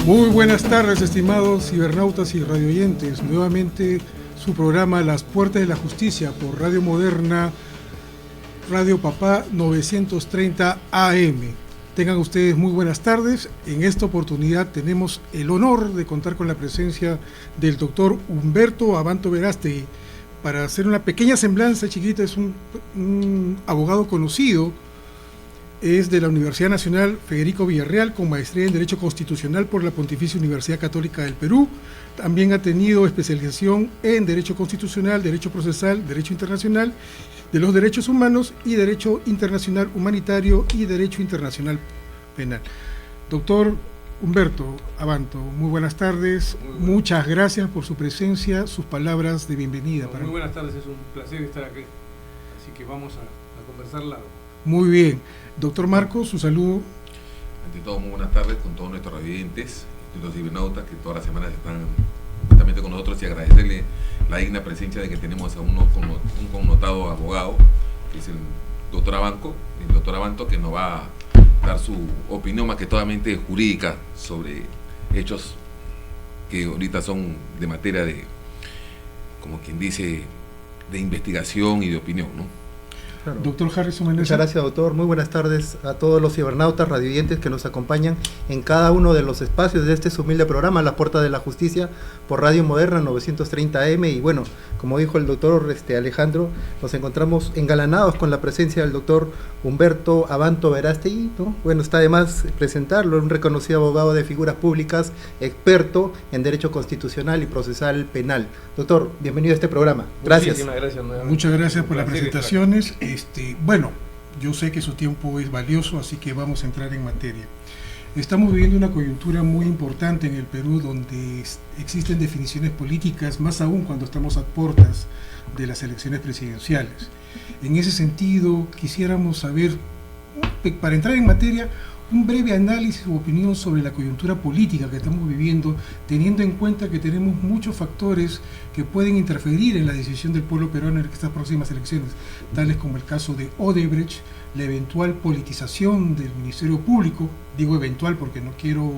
Muy buenas tardes, estimados cibernautas y radioyentes. Nuevamente su programa Las Puertas de la Justicia por Radio Moderna, Radio Papá 930 AM. Tengan ustedes muy buenas tardes. En esta oportunidad tenemos el honor de contar con la presencia del doctor Humberto Abanto Verástegui. Para hacer una pequeña semblanza chiquita, es un abogado conocido. Es de la Universidad Nacional Federico Villarreal, con maestría en Derecho Constitucional por la Pontificia Universidad Católica del Perú. También ha tenido especialización en Derecho Constitucional, Derecho Procesal, Derecho Internacional de los Derechos Humanos y Derecho Internacional Humanitario y Derecho Internacional Penal. Doctor Humberto Abanto, muy buenas tardes. Muchas gracias por su presencia, sus palabras de bienvenida. Muy buenas tardes, es un placer estar aquí. Así que vamos a conversar largo. Muy bien. Doctor Marcos, su saludo. Ante todo, muy buenas tardes con todos nuestros radioyentes y los cibernautas que todas las semanas están completamente con nosotros, y agradecerle la digna presencia de que tenemos a un connotado abogado, que es el doctor Abanto, que nos va a dar su opinión más que totalmente jurídica sobre hechos que ahorita son de materia de, como quien dice, de investigación y de opinión, ¿no? Claro. Doctor Harrison Menezes. Muchas gracias, doctor. Muy buenas tardes a todos los cibernautas, radioyentes que nos acompañan en cada uno de los espacios de este humilde programa, Las Puertas de la Justicia, por Radio Moderna 930 AM. Y bueno, como dijo el doctor Alejandro, nos encontramos engalanados con la presencia del doctor Humberto Abanto Verástegui, ¿no? Bueno, está de más presentarlo, un reconocido abogado de figuras públicas, experto en Derecho Constitucional y Procesal Penal. Doctor, bienvenido a este programa. Gracias. Muchísimas gracias nuevamente. Muchas gracias por las presentaciones. Bueno, yo sé que su tiempo es valioso, así que vamos a entrar en materia. Estamos viviendo una coyuntura muy importante en el Perú, donde existen definiciones políticas, más aún cuando estamos a puertas de las elecciones presidenciales. En ese sentido, quisiéramos saber, para entrar en materia, un breve análisis u opinión sobre la coyuntura política que estamos viviendo, teniendo en cuenta que tenemos muchos factores que pueden interferir en la decisión del pueblo peruano en estas próximas elecciones, tales como el caso de Odebrecht, la eventual politización del Ministerio Público, digo eventual porque no quiero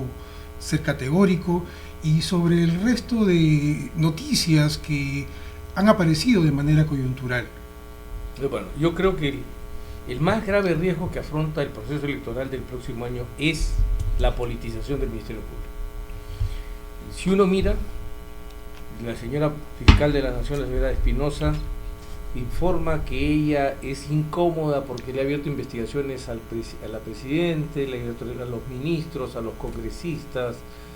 ser categórico, y sobre el resto de noticias que han aparecido de manera coyuntural. Bueno, yo creo que el más grave riesgo que afronta el proceso electoral del próximo año es la politización del Ministerio Público. Si uno mira, la señora fiscal de la Nación, la señora Espinosa, informa que ella es incómoda porque le ha abierto investigaciones a la Presidenta, le ha abierto a los ministros, a los congresistas,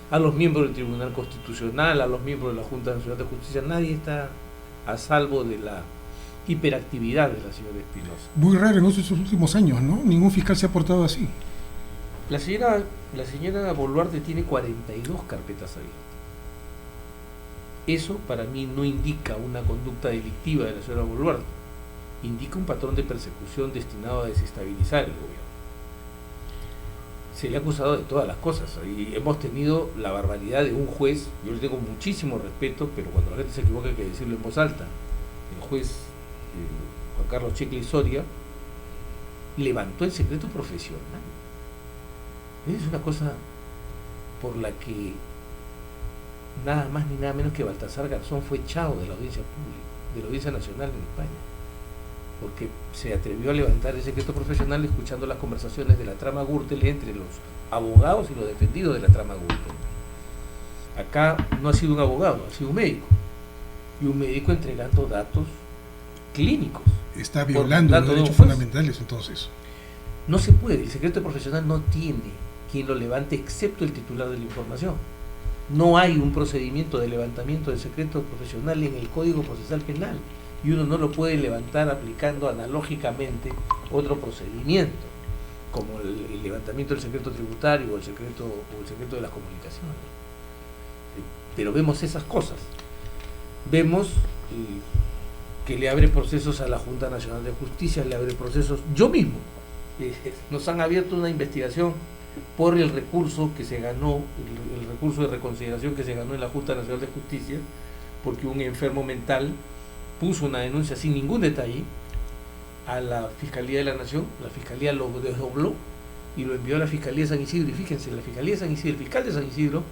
a los miembros del Tribunal Constitucional, a los miembros de la Junta Nacional de Justicia. Nadie está a salvo de la hiperactividad de la señora Espinosa. Muy raro en estos últimos años, ¿no? Ningún fiscal se ha portado así. La señora Boluarte tiene 42 carpetas abiertas. Eso para mí no indica una conducta delictiva de la señora Boluarte, indica un patrón de persecución destinado a desestabilizar el gobierno. Se le ha acusado de todas las cosas, y hemos tenido la barbaridad de un juez. Yo le tengo muchísimo respeto, pero cuando la gente se equivoca hay que decirlo en voz alta. El juez Juan Carlos Checle Soria levantó el secreto profesional. Es una cosa por la que nada más ni nada menos que Baltasar Garzón fue echado de la audiencia pública, de la Audiencia Nacional en España, porque se atrevió a levantar el secreto profesional escuchando las conversaciones de la trama Gürtel entre los abogados y los defendidos de la trama Gürtel. Acá no ha sido un abogado, ha sido un médico, y un médico entregando datos clínicos. Está violando los derechos fundamentales, entonces. No se puede, el secreto profesional no tiene quien lo levante excepto el titular de la información. No hay un procedimiento de levantamiento del secreto profesional en el Código Procesal Penal, y uno no lo puede levantar aplicando analógicamente otro procedimiento, como el levantamiento del secreto tributario o el secreto de las comunicaciones. Pero vemos esas cosas. Vemos que le abre procesos a la Junta Nacional de Justicia, le abre procesos, yo mismo, nos han abierto una investigación por el recurso que se ganó, el recurso de reconsideración que se ganó en la Junta Nacional de Justicia, porque un enfermo mental puso una denuncia sin ningún detalle a la Fiscalía de la Nación. La Fiscalía lo desdobló y lo envió a la Fiscalía de San Isidro, y fíjense, la Fiscalía de San Isidro, el fiscal de San Isidro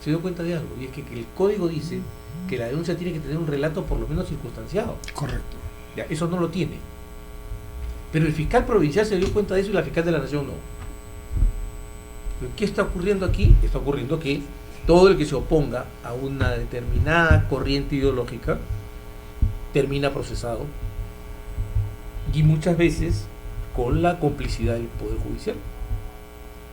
se dio cuenta de algo, y es que el código dice que la denuncia tiene que tener un relato por lo menos circunstanciado. Correcto. Ya, eso no lo tiene. Pero el fiscal provincial se dio cuenta de eso y la fiscal de la nación no. ¿Pero qué está ocurriendo aquí? Está ocurriendo que todo el que se oponga a una determinada corriente ideológica termina procesado, y muchas veces con la complicidad del Poder Judicial.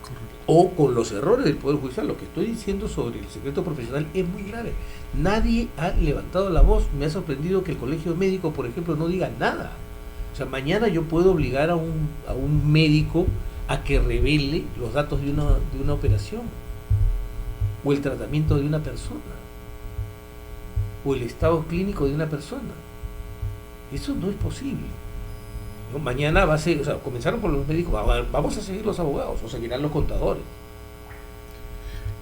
Correcto. O con los errores del Poder Judicial. Lo que estoy diciendo sobre el secreto profesional es muy grave. Nadie ha levantado la voz. Me ha sorprendido que el colegio médico, por ejemplo, no diga nada. O sea, mañana yo puedo obligar a un médico a que revele los datos de una operación, o el tratamiento de una persona, o el estado clínico de una persona. Eso no es posible, ¿no? Mañana va a ser, o sea, comenzaron por los médicos, vamos a seguir los abogados, o seguirán los contadores.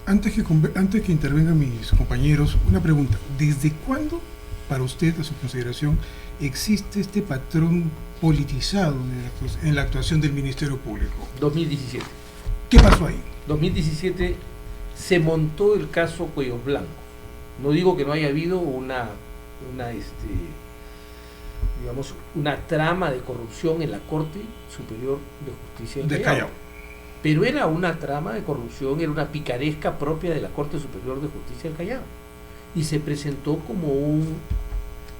Antes que intervengan mis compañeros, una pregunta. ¿Desde cuándo, para usted, a su consideración, existe este patrón politizado en la actuación del Ministerio Público? 2017. ¿Qué pasó ahí? 2017 se montó el caso Cuellos Blancos. No digo que no haya habido una trama de corrupción en la Corte Superior de Justicia del Callao. Pero era una trama de corrupción, era una picaresca propia de la Corte Superior de Justicia del Callao. Y se presentó como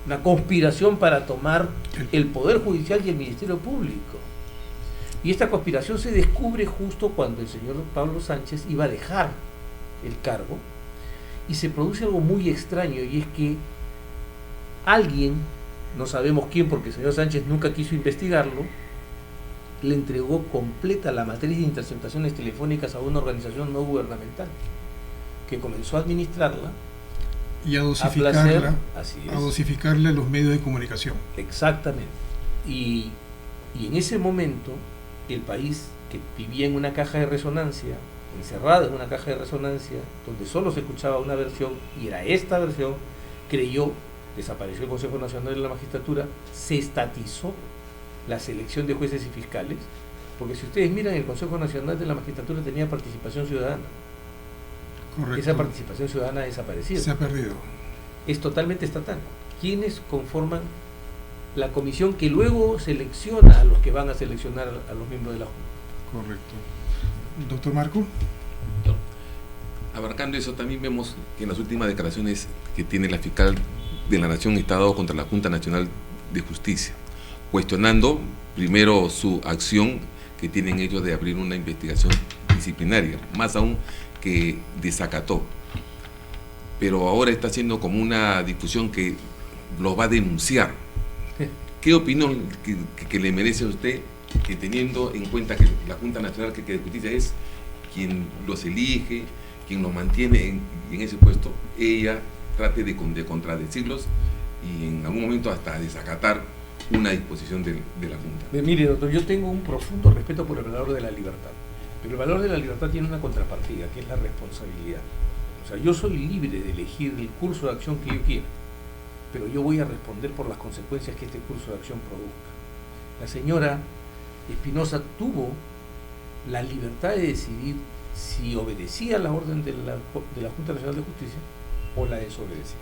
una conspiración para tomar el Poder Judicial y el Ministerio Público. Y esta conspiración se descubre justo cuando el señor Pablo Sánchez iba a dejar el cargo, y se produce algo muy extraño, y es que alguien, no sabemos quién porque el señor Sánchez nunca quiso investigarlo, le entregó completa la matriz de interceptaciones telefónicas a una organización no gubernamental que comenzó a administrarla Y a dosificarla a los medios de comunicación. Exactamente. Y en ese momento el país, que vivía en una caja de resonancia, encerrada en una caja de resonancia, donde solo se escuchaba una versión, y era esta versión, creyó, desapareció el Consejo Nacional de la Magistratura, se estatizó la selección de jueces y fiscales, porque si ustedes miran, el Consejo Nacional de la Magistratura tenía participación ciudadana. Correcto. Esa participación ciudadana ha desaparecido. Se ha perdido. Es totalmente estatal. ¿Quiénes conforman la comisión que luego selecciona a los que van a seleccionar a los miembros de la Junta? Correcto. Doctor Marco. Abarcando eso, también vemos que en las últimas declaraciones que tiene la fiscal de la Nación está dado contra la Junta Nacional de Justicia, cuestionando primero su acción que tienen ellos de abrir una investigación disciplinaria, más aún que desacató. Pero ahora está haciendo como una discusión que lo va a denunciar. ¿Qué opinión que le merece a usted, que teniendo en cuenta que la Junta Nacional de Justicia es quien los elige, quien los mantiene en ese puesto, ella trate de contradecirlos y en algún momento hasta desacatar una disposición de la Junta? Mire, doctor, yo tengo un profundo respeto por el valor de la libertad, pero el valor de la libertad tiene una contrapartida, que es la responsabilidad. O sea, yo soy libre de elegir el curso de acción que yo quiera, pero yo voy a responder por las consecuencias que este curso de acción produzca. La señora Espinosa tuvo la libertad de decidir si obedecía la orden de la Junta Nacional de Justicia o la desobedecía.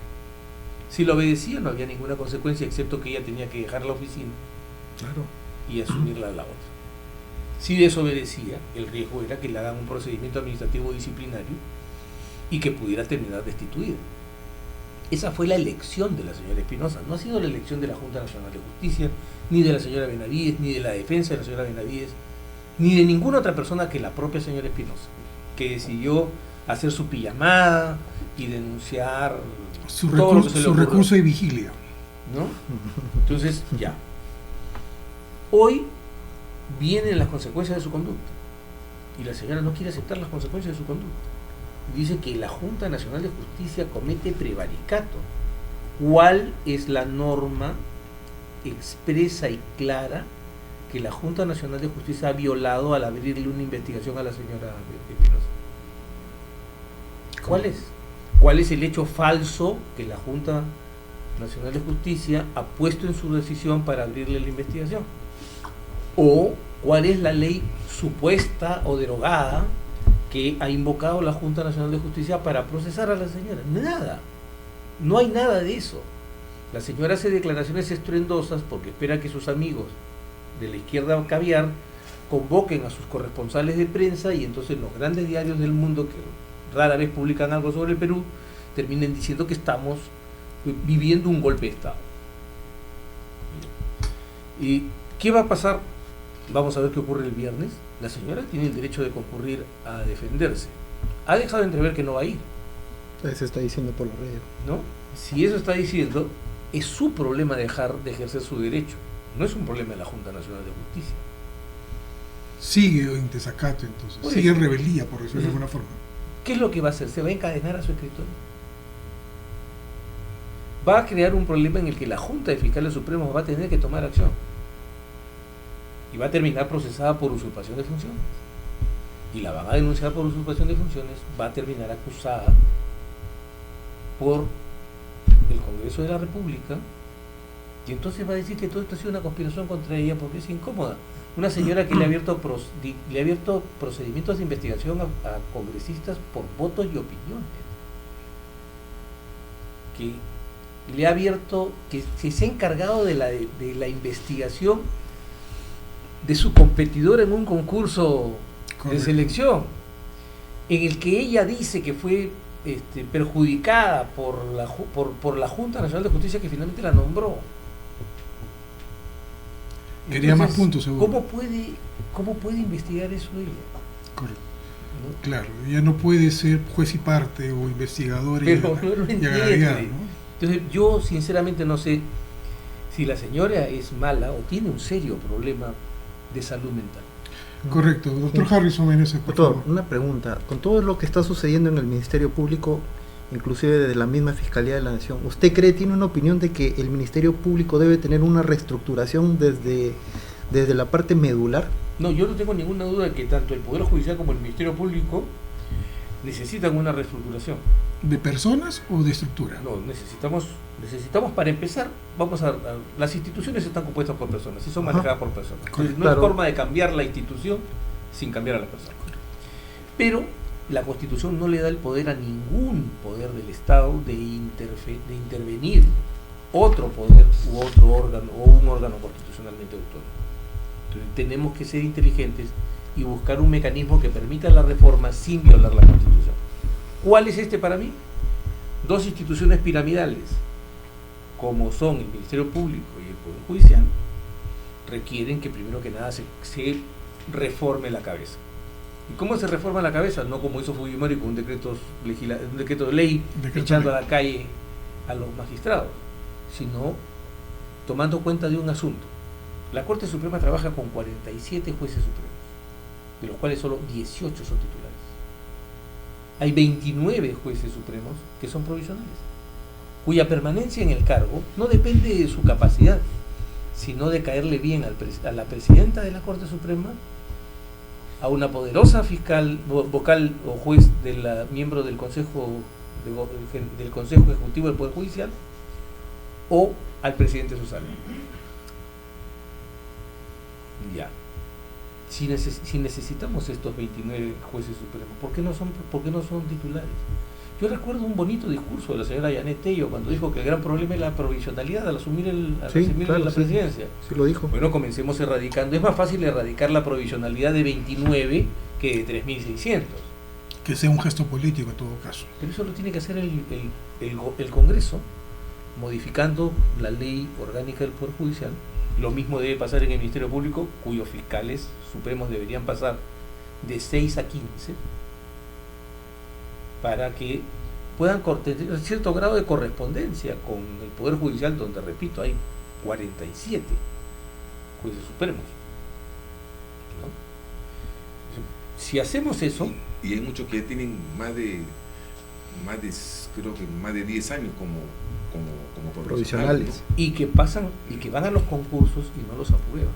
Si la obedecía no había ninguna consecuencia, excepto que ella tenía que dejar la oficina, Claro. y asumir la otra. Si desobedecía, el riesgo era que le hagan un procedimiento administrativo disciplinario y que pudiera terminar destituida. Esa fue la elección de la señora Espinosa, no ha sido la elección de la Junta Nacional de Justicia, ni de la señora Benavides, ni de la defensa de la señora Benavides, ni de ninguna otra persona que la propia señora Espinosa, que decidió hacer su pijamada y denunciar Su todo lo que se le ocurrió, recurso de vigilia. ¿no? Entonces, ya. Hoy vienen las consecuencias de su conducta, y la señora no quiere aceptar las consecuencias de su conducta. Dice que la Junta Nacional de Justicia comete prevaricato. ¿Cuál es la norma expresa y clara que la Junta Nacional de Justicia ha violado al abrirle una investigación a la señora Espinosa? ¿Cuál es? ¿Cuál es el hecho falso que la Junta Nacional de Justicia ha puesto en su decisión para abrirle la investigación? ¿O cuál es la ley supuesta o derogada que ha invocado la Junta Nacional de Justicia para procesar a la señora. Nada, no hay nada de eso. La señora hace declaraciones estruendosas porque espera que sus amigos de la izquierda caviar convoquen a sus corresponsales de prensa y entonces los grandes diarios del mundo que rara vez publican algo sobre el Perú terminen diciendo que estamos viviendo un golpe de Estado. ¿Y qué va a pasar? Vamos a ver qué ocurre el viernes. La señora tiene el derecho de concurrir a defenderse. Ha dejado de entrever que no va a ir. Eso está diciendo por la red. ¿No? Si eso está diciendo, es su problema dejar de ejercer su derecho. No es un problema de la Junta Nacional de Justicia. Sigue en desacato, entonces. Pues, sigue en rebeldía, por decirlo de alguna forma. ¿Qué es lo que va a hacer? Se va a encadenar a su escritorio. Va a crear un problema en el que la Junta de Fiscales Supremos va a tener que tomar acción. Y va a terminar procesada por usurpación de funciones. Y la van a denunciar por usurpación de funciones, va a terminar acusada por el Congreso de la República, y entonces va a decir que todo esto ha sido una conspiración contra ella porque es incómoda. Una señora que le ha abierto procedimientos de investigación a congresistas por votos y opiniones. Que le ha abierto, que se ha encargado de la investigación de su competidor en un concurso de selección, en el que ella dice que fue perjudicada por la Junta Nacional de Justicia que finalmente la nombró. Quería Entonces, más puntos, seguro. ¿Cómo puede investigar eso ella? Correcto. ¿No? Claro, ella no puede ser juez y parte o investigador Pero no lo entiende. ¿no? Entonces yo sinceramente no sé si la señora es mala o tiene un serio problema de salud mental. Correcto, doctor Harrison Meneses, por Doctor, favor. una pregunta. Con todo lo que está sucediendo en el Ministerio Público, inclusive desde la misma Fiscalía de la Nación, ¿usted tiene una opinión de que el Ministerio Público debe tener una reestructuración desde la parte medular? No, yo no tengo ninguna duda de que tanto el Poder Judicial como el Ministerio Público necesitan una reestructuración. ¿De personas o de estructura? No, necesitamos para empezar, las instituciones están compuestas por personas y son manejadas por personas. Entonces, no hay forma de cambiar la institución sin cambiar a la persona. Pero la Constitución no le da el poder a ningún poder del Estado de intervenir otro poder u otro órgano o un órgano constitucionalmente autónomo. Entonces tenemos que ser inteligentes y buscar un mecanismo que permita la reforma sin violar la Constitución. ¿Cuál es este para mí? Dos instituciones piramidales, como son el Ministerio Público y el Poder Judicial, requieren que primero que nada se reforme la cabeza. ¿Y cómo se reforma la cabeza? No como hizo Fujimori con un decreto de ley echando a la calle a los magistrados, sino tomando cuenta de un asunto. La Corte Suprema trabaja con 47 jueces supremos, de los cuales solo 18 son titulares. Hay 29 jueces supremos que son provisionales, cuya permanencia en el cargo no depende de su capacidad, sino de caerle bien a la presidenta de la Corte Suprema, a una poderosa fiscal, vocal o juez miembro del Consejo Ejecutivo del Poder Judicial, o al presidente de su sala. Ya. Si necesitamos estos 29 jueces supremos, ¿por qué no son titulares? Yo recuerdo un bonito discurso de la señora Yanet Tello cuando dijo que el gran problema es la provisionalidad al asumir la presidencia. Sí, lo dijo. Bueno, comencemos erradicando. Es más fácil erradicar la provisionalidad de 29 que de 3.600. Que sea un gesto político en todo caso. Pero eso lo tiene que hacer el Congreso, modificando la ley orgánica del Poder Judicial. Lo mismo debe pasar en el Ministerio Público, cuyos fiscales supremos deberían pasar de 6 a 15, para que puedan tener cierto grado de correspondencia con el Poder Judicial, donde, repito, hay 47 jueces supremos, ¿no? Si hacemos eso... Y hay muchos que tienen más de 10 años como provisionales, ¿no? y que van a los concursos y no los aprueban,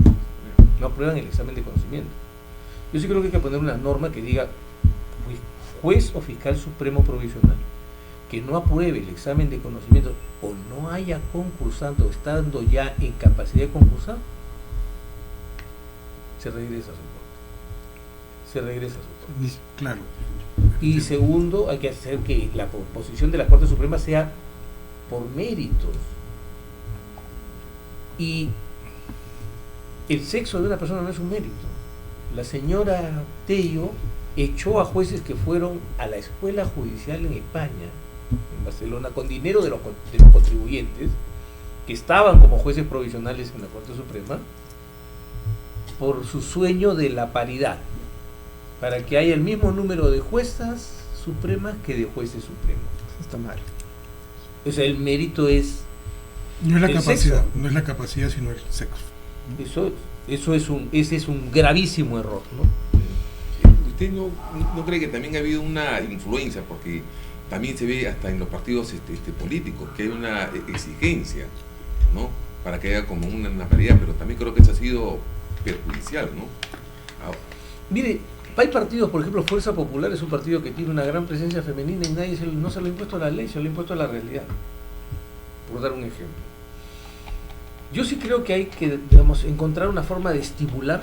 no aprueban el examen de conocimiento. Yo sí creo que hay que poner una norma que diga: juez o fiscal supremo provisional que no apruebe el examen de conocimiento o no haya concursado, estando ya en capacidad de concursar, se regresa a su corte. se regresa a su Corte. Claro. Y segundo, hay que hacer que la composición de la Corte Suprema sea por méritos. Y el sexo de una persona no es un mérito. La señora Tello echó a jueces que fueron a la escuela judicial en España, en Barcelona, con dinero de los contribuyentes, que estaban como jueces provisionales en la Corte Suprema, por su sueño de la paridad, para que haya el mismo número de juezas supremas que de jueces supremos. Está mal. O sea, el mérito es No es la el capacidad, sexo. no es la capacidad, sino el sexo. Ese es un gravísimo error, ¿no? ¿Usted no cree que también ha habido una influencia? Porque también se ve hasta en los partidos políticos que hay una exigencia, ¿no? Para que haya como una paridad, pero también creo que eso ha sido perjudicial, ¿no? Mire, hay partidos, por ejemplo, Fuerza Popular es un partido que tiene una gran presencia femenina y nadie no se lo ha impuesto a la ley, se lo ha impuesto a la realidad, por dar un ejemplo. Yo sí creo que hay que, digamos, encontrar una forma de estimular,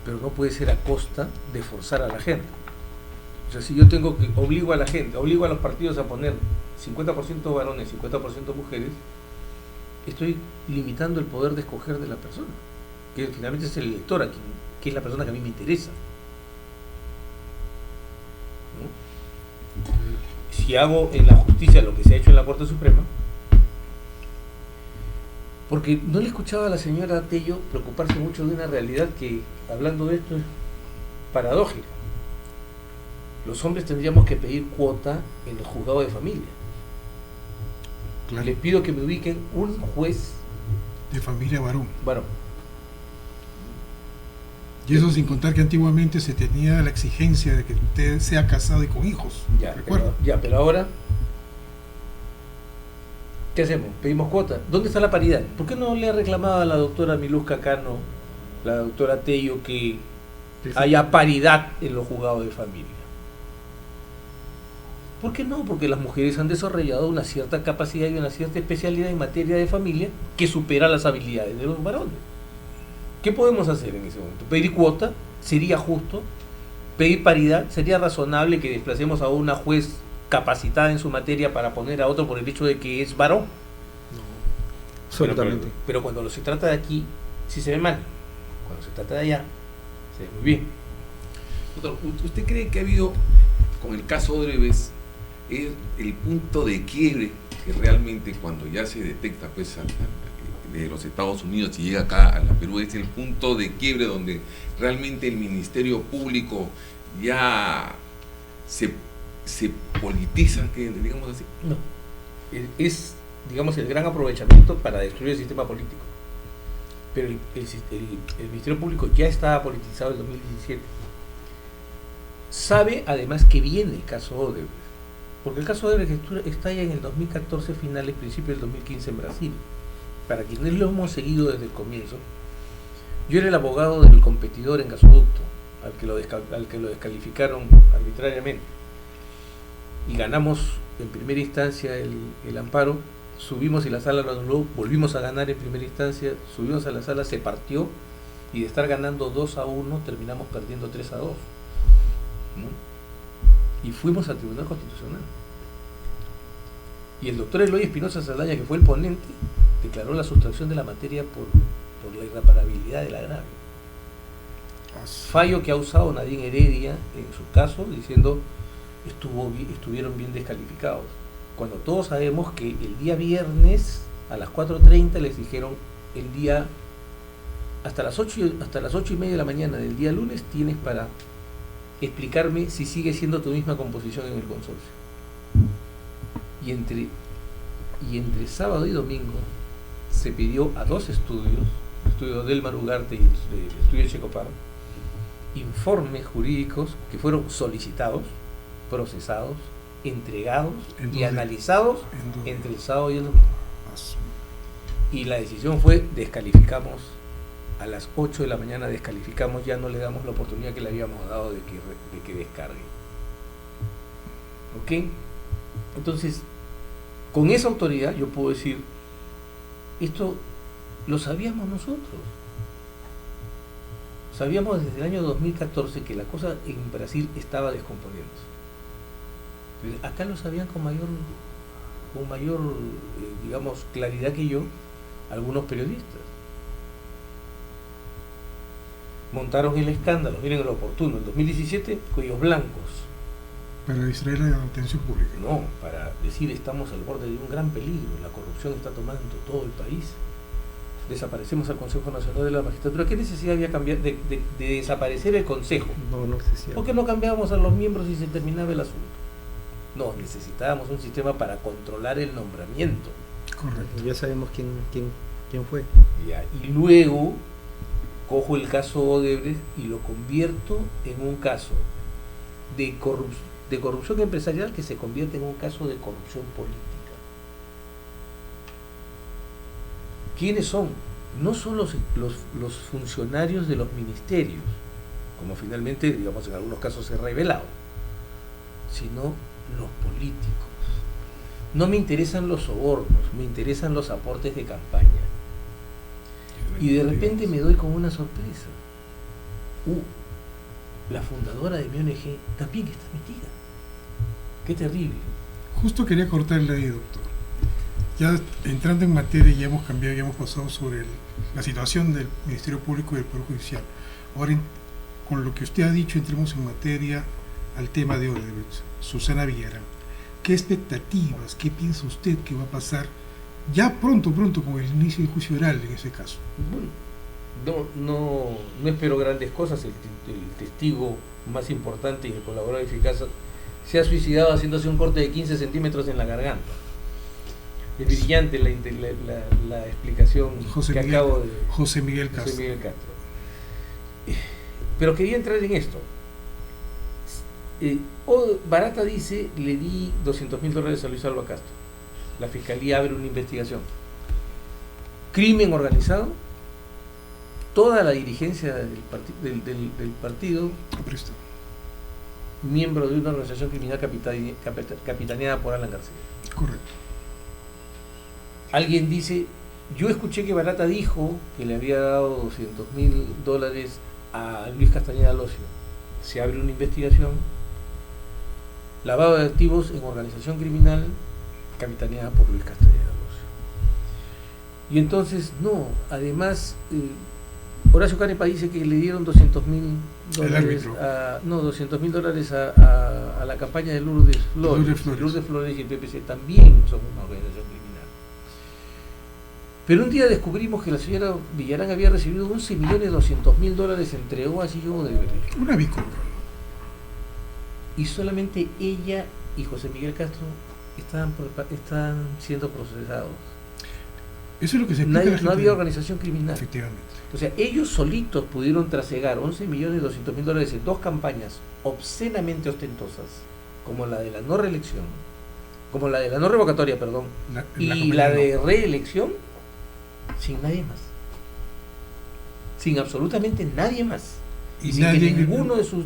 pero no puede ser a costa de forzar a la gente. O sea, si yo obligo a la gente, obligo a los partidos a poner 50% varones, 50% mujeres, estoy limitando el poder de escoger de la persona, que finalmente es el elector, que es la persona que a mí me interesa, ¿no? Si hago en la justicia lo que se ha hecho en la Corte Suprema, porque no le escuchaba a la señora Tello preocuparse mucho de una realidad que, hablando de esto, es paradójica. Los hombres tendríamos que pedir cuota en los juzgados de familia. Claro. Les pido que me ubiquen un juez De familia varón. varón. Y eso sin contar que antiguamente se tenía la exigencia de que usted sea casado y con hijos. ¿Recuerda? Pero ahora, ¿qué hacemos? ¿Pedimos cuota? ¿Dónde está la paridad? ¿Por qué no le ha reclamado a la doctora Miluska Cano, la doctora Tello, que haya paridad en los juzgados de familia? ¿Por qué no? Porque las mujeres han desarrollado una cierta capacidad y una cierta especialidad en materia de familia que supera las habilidades de los varones. ¿Qué podemos hacer en ese momento? ¿Pedir cuota? ¿Sería justo? ¿Pedir paridad? ¿Sería razonable que desplacemos a una juez capacitada en su materia para poner a otro por el hecho de que es varón? No, absolutamente. Pero cuando se trata de aquí, sí se ve mal. Cuando se trata de allá, se ve muy bien. Doctor, ¿usted cree que ha habido, con el caso Odebrecht, el punto de quiebre que realmente cuando ya se detecta pues de los Estados Unidos y llega acá a la Perú, es el punto de quiebre donde realmente el Ministerio Público ya se politiza, que digamos así? No. Es, digamos, el gran aprovechamiento para destruir el sistema político. Pero el Ministerio Público ya estaba politizado en 2017. Sabe además que viene el caso Odebrecht, porque el caso Odebrecht está ya en el 2014 finales, principios del 2015 en Brasil. Para quienes lo hemos seguido desde el comienzo, yo era el abogado del competidor en gasoducto, al que lo descalificaron arbitrariamente. Y ganamos en primera instancia el amparo, subimos y la sala lo anuló, volvimos a ganar en primera instancia, subimos a la sala, se partió, y de estar ganando 2-1 terminamos perdiendo 3-2, ¿no? Y fuimos al Tribunal Constitucional. Y el doctor Eloy Espinosa Saldaña, que fue el ponente, declaró la sustracción de la materia por la irreparabilidad del agravio. Fallo que ha usado Nadine Heredia en su caso, diciendo estuvieron bien descalificados, cuando todos sabemos que el día viernes a las 4:30 les dijeron el día hasta las 8:30 de la mañana del día lunes tienes para explicarme si sigue siendo tu misma composición en el consorcio. Y entre sábado y domingo se pidió a dos estudios, el estudio Delmar Ugarte y el estudio Checopar, informes jurídicos que fueron solicitados, procesados, entregados y analizados entre el sábado y el domingo. Y la decisión fue: descalificamos a las 8 de la mañana, descalificamos, ya no le damos la oportunidad que le habíamos dado de que descargue. ¿Ok? Entonces, con esa autoridad yo puedo decir, esto lo sabíamos nosotros. Sabíamos desde el año 2014 que la cosa en Brasil estaba descomponiéndose. Acá lo sabían con mayor digamos, claridad que yo, algunos periodistas. Montaron el escándalo, miren lo oportuno, en 2017, cuellos blancos. Para distraer la atención pública. No, para decir estamos al borde de un gran peligro, la corrupción está tomando todo el país. Desaparecemos al Consejo Nacional de la Magistratura. ¿Qué necesidad había de desaparecer el Consejo? No existía. ¿Por qué no cambiábamos a los miembros y se terminaba el asunto? No, necesitábamos un sistema para controlar el nombramiento. Correcto. Ya sabemos quién fue. Ya, y luego cojo el caso Odebrecht y lo convierto en un caso de corrupción empresarial que se convierte en un caso de corrupción política. ¿Quiénes son? No son los funcionarios de los ministerios, como finalmente, digamos, en algunos casos se ha revelado, sino los políticos. No me interesan los sobornos, me interesan los aportes de campaña. Y de repente me doy con una sorpresa. La fundadora de mi ONG también está metida. Qué terrible. Justo quería cortarle ahí, doctor. Ya entrando en materia, ya hemos cambiado, ya hemos pasado sobre la situación del Ministerio Público y del Poder Judicial. Ahora, con lo que usted ha dicho, entremos en materia al tema de Odebrecht. Susana Villarán, ¿qué expectativas, qué piensa usted que va a pasar ya pronto con el inicio del juicio oral en ese caso? Bueno, no espero grandes cosas. El testigo más importante y el colaborador eficaz se ha suicidado haciéndose un corte de 15 centímetros en la garganta. Es brillante la explicación acabo de... José Miguel Castro. Pero quería entrar en esto. Barata dice, le di $200.000 a Luis Alba Castro. La fiscalía abre una investigación. Crimen organizado. Toda la dirigencia del partido, miembro de una organización criminal capitaneada por Alan García. Correcto. Alguien dice, yo escuché que Barata dijo que le había dado $200.000 a Luis Castañeda Locio. Se abre una investigación. Lavado de activos en organización criminal capitaneada por Luis Castañeda Locio. Y entonces, no, además, Horacio Canepa dice que le dieron $200.000 a la campaña de Lourdes Flores y el PPC también son una organización criminal. Pero un día descubrimos que la señora Villarán había recibido $11.200.000 entre OAS y Odebrecht. Una bicoca. Y solamente ella y José Miguel Castro están siendo procesados. Eso es lo que se explica. No había organización criminal. Efectivamente. O sea, ellos solitos pudieron trasegar $11.200.000 en dos campañas obscenamente ostentosas, como la de la no reelección, como la de la no revocatoria, perdón, y la de reelección, sin nadie más. Sin absolutamente nadie más. Y sin que ninguno de sus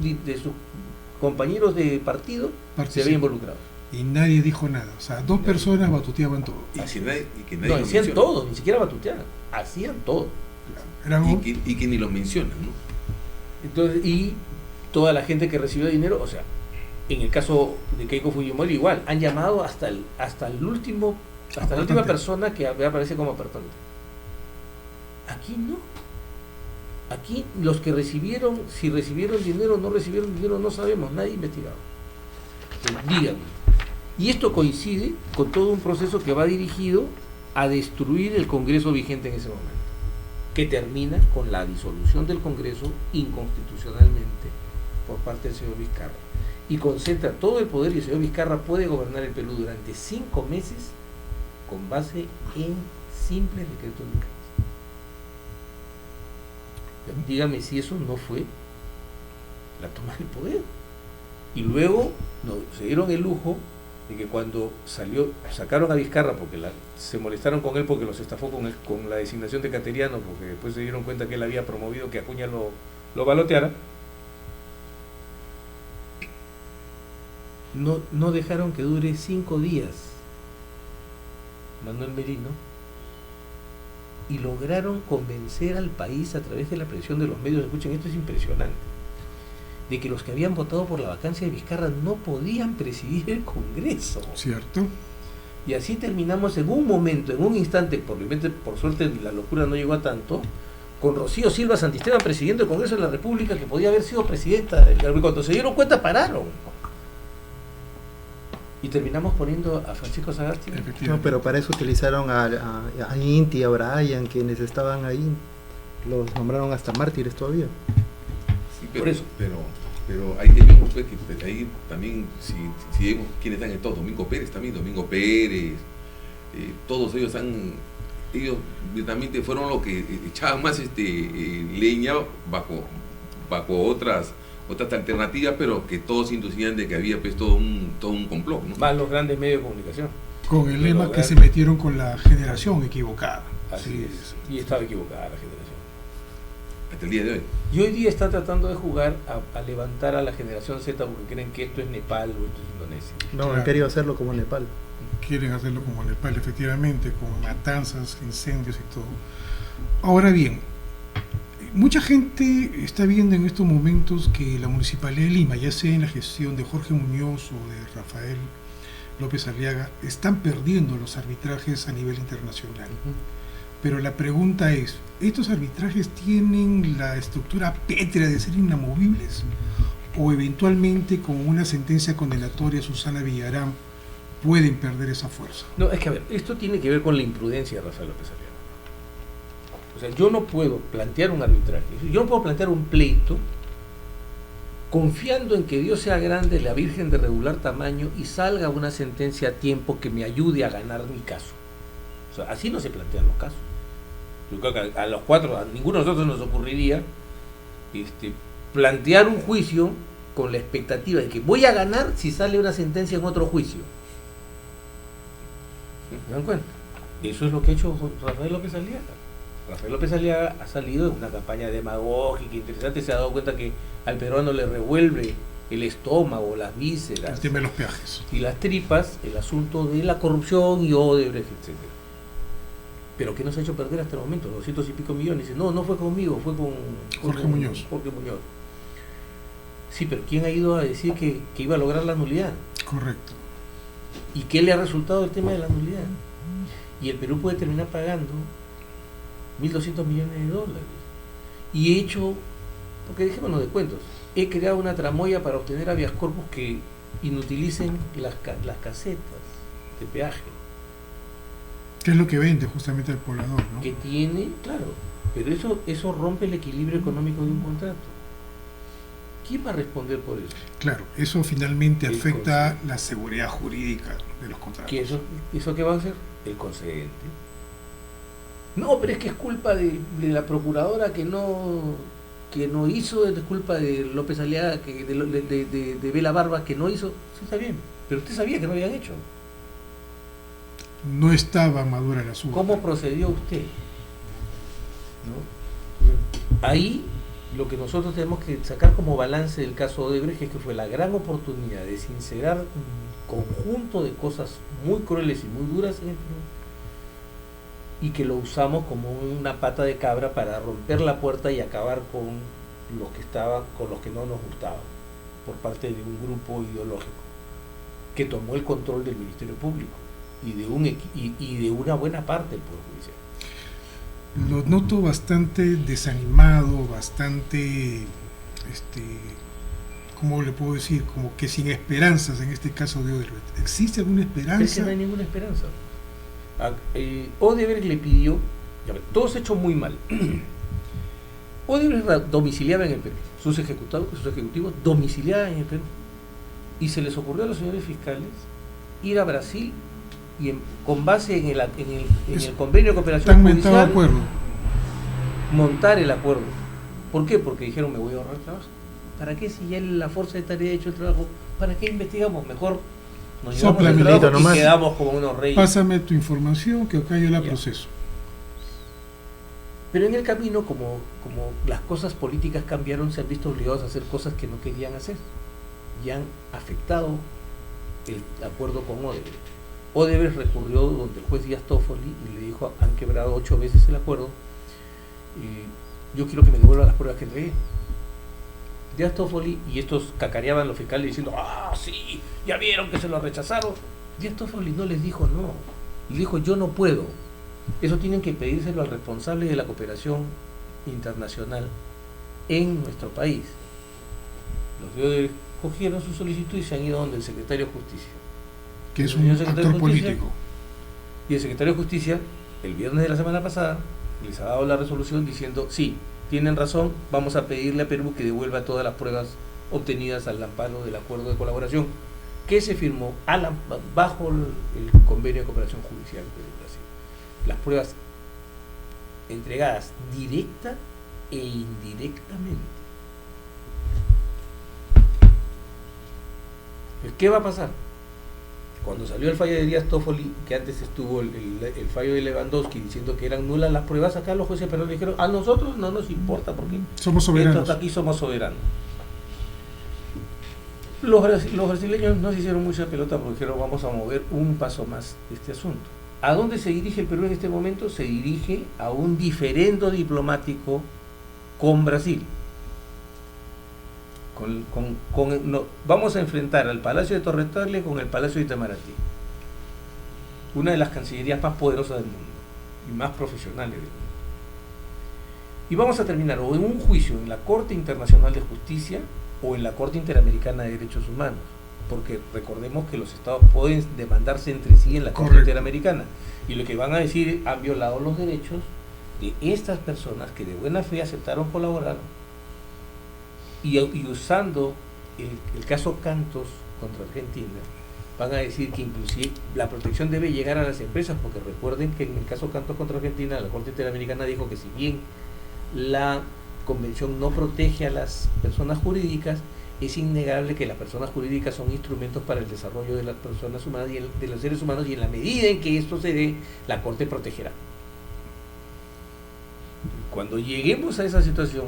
compañeros de partido se había involucrado. Y nadie dijo nada. O sea, dos personas batuteaban todo. Y que nadie no, hacían todo, ni siquiera batuteaban, hacían todo. Y que ni los mencionan, ¿no? Entonces, y toda la gente que recibió dinero, o sea, en el caso de Keiko Fujimori igual, han llamado hasta la última persona que aparece como aportante. Aquí no. Aquí los que recibieron, si recibieron dinero o no recibieron dinero, no sabemos, nadie ha investigado. Díganme. Y esto coincide con todo un proceso que va dirigido a destruir el Congreso vigente en ese momento, que termina con la disolución del Congreso inconstitucionalmente por parte del señor Vizcarra, y concentra todo el poder, y el señor Vizcarra puede gobernar el Perú durante 5 meses con base en simples decretos de Vizcarra. Dígame si eso no fue la toma del poder. Y luego se dieron el lujo de que cuando sacaron a Vizcarra porque se molestaron con él porque los estafó con la designación de Cateriano, porque después se dieron cuenta que él había promovido que Acuña lo baloteara, no dejaron que dure 5 días Manuel Merino, y lograron convencer al país a través de la presión de los medios, escuchen, esto es impresionante, de que los que habían votado por la vacancia de Vizcarra no podían presidir el Congreso. ¿Cierto? Y así terminamos en un momento, en un instante, por suerte la locura no llegó a tanto, con Rocío Silva Santisteban presidiendo el Congreso de la República, que podía haber sido presidenta. Cuando se dieron cuenta pararon. Y terminamos poniendo a Francisco Sagasti. No, pero para eso utilizaron a Inti, a Brian, quienes estaban ahí. Los nombraron hasta mártires todavía. Sí, pero, Por eso. Pero ahí vemos pues, que ahí también, si vemos quiénes están en todo, Domingo Pérez, todos ellos ellos realmente fueron los que echaban más leña bajo otras alternativas, pero que todos inducían de que había pues todo un complot, ¿no? Más los grandes medios de comunicación. Con el lema que se metieron con la generación equivocada. Así es. Y estaba equivocada la generación. Hasta el día de hoy. Y hoy día está tratando de jugar a levantar a la generación Z porque creen que esto es Nepal o esto es Indonesia. No, Claro. han querido hacerlo como Nepal. Quieren hacerlo como Nepal, efectivamente, con matanzas, incendios y todo. Ahora bien, mucha gente está viendo en estos momentos que la Municipalidad de Lima, ya sea en la gestión de Jorge Muñoz o de Rafael López Aliaga, están perdiendo los arbitrajes a nivel internacional. Pero la pregunta es, ¿estos arbitrajes tienen la estructura pétrea de ser inamovibles? ¿O eventualmente con una sentencia condenatoria Susana Villarán pueden perder esa fuerza? No, es que a ver, esto tiene que ver con la imprudencia de Rafael López Aliaga. O sea, yo no puedo plantear un arbitraje, yo no puedo plantear un pleito confiando en que Dios sea grande, la Virgen de regular tamaño y salga una sentencia a tiempo que me ayude a ganar mi caso. O sea, así no se plantean los casos. Yo creo que a los cuatro, a ninguno de nosotros nos ocurriría plantear un juicio con la expectativa de que voy a ganar si sale una sentencia en otro juicio. ¿Se dan cuenta? Eso es lo que ha hecho Rafael López Aliaga. Rafael López Aliaga ha salido de una campaña demagógica interesante, se ha dado cuenta que al peruano le revuelve el estómago, las vísceras, El tema de los peajes. y las tripas, el asunto de la corrupción y Odebrecht, etc. Pero ¿qué nos ha hecho perder hasta el momento? 200 y pico millones. Dice, no fue conmigo, fue con Jorge Muñoz. Jorge Muñoz. Sí, pero ¿quién ha ido a decir que iba a lograr la nulidad? Correcto. ¿Y qué le ha resultado el tema de la nulidad? Y el Perú puede terminar pagando 1.200 millones de dólares. Y he hecho, porque dejémonos de cuentos, he creado una tramoya para obtener habeas corpus que inutilicen las casetas de peaje. ¿Qué es lo que vende justamente el poblador, no? Que tiene, claro, pero eso rompe el equilibrio económico de un contrato. ¿Quién va a responder por eso? Claro, eso finalmente El afecta consejo. la seguridad jurídica de los contratos. ¿Que eso qué va a hacer? El concedente. No, pero es que es culpa de la procuradora que no hizo, es culpa de López Aliaga, de Vela Barba que no hizo. Sí, está bien, pero usted sabía que no habían hecho. No estaba madura la suya. ¿Cómo procedió usted? ¿No? Ahí lo que nosotros tenemos que sacar como balance del caso Odebrecht es que fue la gran oportunidad de sincerar un conjunto de cosas muy crueles y muy duras en el Perú, y que lo usamos como una pata de cabra para romper la puerta y acabar con los que no nos gustaban por parte de un grupo ideológico que tomó el control del Ministerio Público y de una buena parte del Poder Judicial. Lo noto bastante desanimado, bastante, ¿cómo le puedo decir? Como que sin esperanzas en este caso de Odebrecht. ¿Existe alguna esperanza? Es que no hay ninguna esperanza. Odebrecht le pidió, todo se ha hecho muy mal. Odebrecht domiciliaba en el Perú, sus ejecutivos domiciliaban en el Perú, y se les ocurrió a los señores fiscales ir a Brasil y con base en el convenio de cooperación Están mentado judicial acuerdo. montar el acuerdo. ¿Por qué? Porque dijeron, me voy a ahorrar trabajo. ¿Para qué si ya la fuerza de tarea ha hecho el trabajo? ¿Para qué investigamos? Mejor nos llevamos el Sóplame, trabajo y nomás. quedamos como unos reyes. Pásame tu información que acá yo la Ya. proceso. Pero en el camino, como las cosas políticas cambiaron, se han visto obligados a hacer cosas que no querían hacer y han afectado el acuerdo con Odebrecht. Odebrecht recurrió donde el juez Díaz Toffoli y le dijo: han quebrado 8 veces el acuerdo, yo quiero que me devuelvan las pruebas que entregué. Díaz Toffoli, y estos cacareaban los fiscales diciendo: ah, sí, ya vieron que se lo rechazaron. Díaz Toffoli no les dijo no, les dijo: yo no puedo, eso tienen que pedírselo al responsable de la cooperación internacional en nuestro país. Los de Odebrecht cogieron su solicitud y se han ido donde el secretario de Justicia, que es un actor político. Y el secretario de Justicia, el viernes de la semana pasada, les ha dado la resolución diciendo: sí, tienen razón, vamos a pedirle a Perú que devuelva todas las pruebas obtenidas al amparo del acuerdo de colaboración que se firmó bajo el convenio de cooperación judicial de Brasil. Las pruebas entregadas directa e indirectamente. ¿Qué va a pasar? Cuando salió el fallo de Díaz Toffoli, que antes estuvo el fallo de Lewandowski diciendo que eran nulas las pruebas, acá los jueces peruanos dijeron: a nosotros no nos importa porque somos soberanos. Aquí somos soberanos. Los brasileños no se hicieron mucha pelota porque dijeron: vamos a mover un paso más este asunto. ¿A dónde se dirige el Perú en este momento? Se dirige a un diferendo diplomático con Brasil. Vamos a enfrentar al Palacio de Torres Tagle con el Palacio de Itamaraty, una de las cancillerías más poderosas del mundo y más profesionales del mundo. Y vamos a terminar o en un juicio en la Corte Internacional de Justicia o en la Corte Interamericana de Derechos Humanos, porque recordemos que los estados pueden demandarse entre sí en la Corte Interamericana, y lo que van a decir: han violado los derechos de estas personas que de buena fe aceptaron colaborar. Y usando el caso Cantos contra Argentina, van a decir que inclusive la protección debe llegar a las empresas, porque recuerden que en el caso Cantos contra Argentina, la Corte Interamericana dijo que si bien la convención no protege a las personas jurídicas, es innegable que las personas jurídicas son instrumentos para el desarrollo de las personas humanas y de los seres humanos, y en la medida en que esto se dé, la Corte protegerá. Cuando lleguemos a esa situación,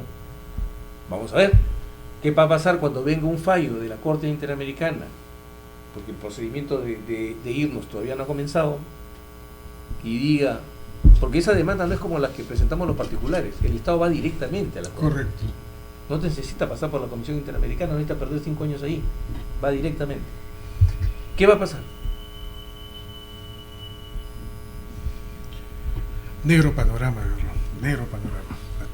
vamos a ver qué va a pasar cuando venga un fallo de la Corte Interamericana, porque el procedimiento de irnos todavía no ha comenzado, y diga, porque esa demanda no es como las que presentamos los particulares, el Estado va directamente a la Corte. Correcto. No necesita pasar por la Comisión Interamericana, no necesita perder 5 años ahí, va directamente. ¿Qué va a pasar? Negro panorama, negro panorama.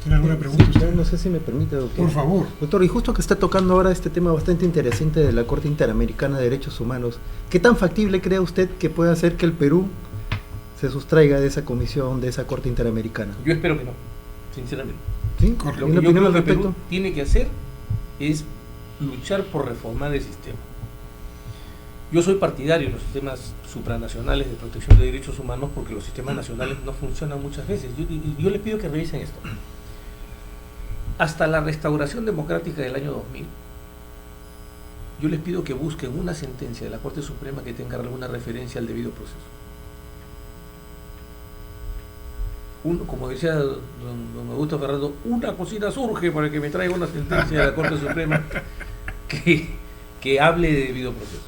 ¿Tiene alguna pregunta usted? No sé si me permite, doctor. Por favor. Doctor, y justo que está tocando ahora este tema bastante interesante de la Corte Interamericana de Derechos Humanos, ¿qué tan factible cree usted que pueda hacer que el Perú se sustraiga de esa comisión, de esa Corte Interamericana? Yo espero que no, sinceramente. ¿Sí? Correcto. Lo que yo creo que Perú tiene que hacer es luchar por reformar el sistema. Yo soy partidario de los sistemas supranacionales de protección de derechos humanos, porque los sistemas nacionales no funcionan muchas veces. Yo les pido que revisen esto. Hasta la restauración democrática del año 2000, yo les pido que busquen una sentencia de la Corte Suprema que tenga alguna referencia al debido proceso. Como decía don Augusto Ferrando, una cocina surge para que me traiga una sentencia de la Corte Suprema que hable de debido proceso.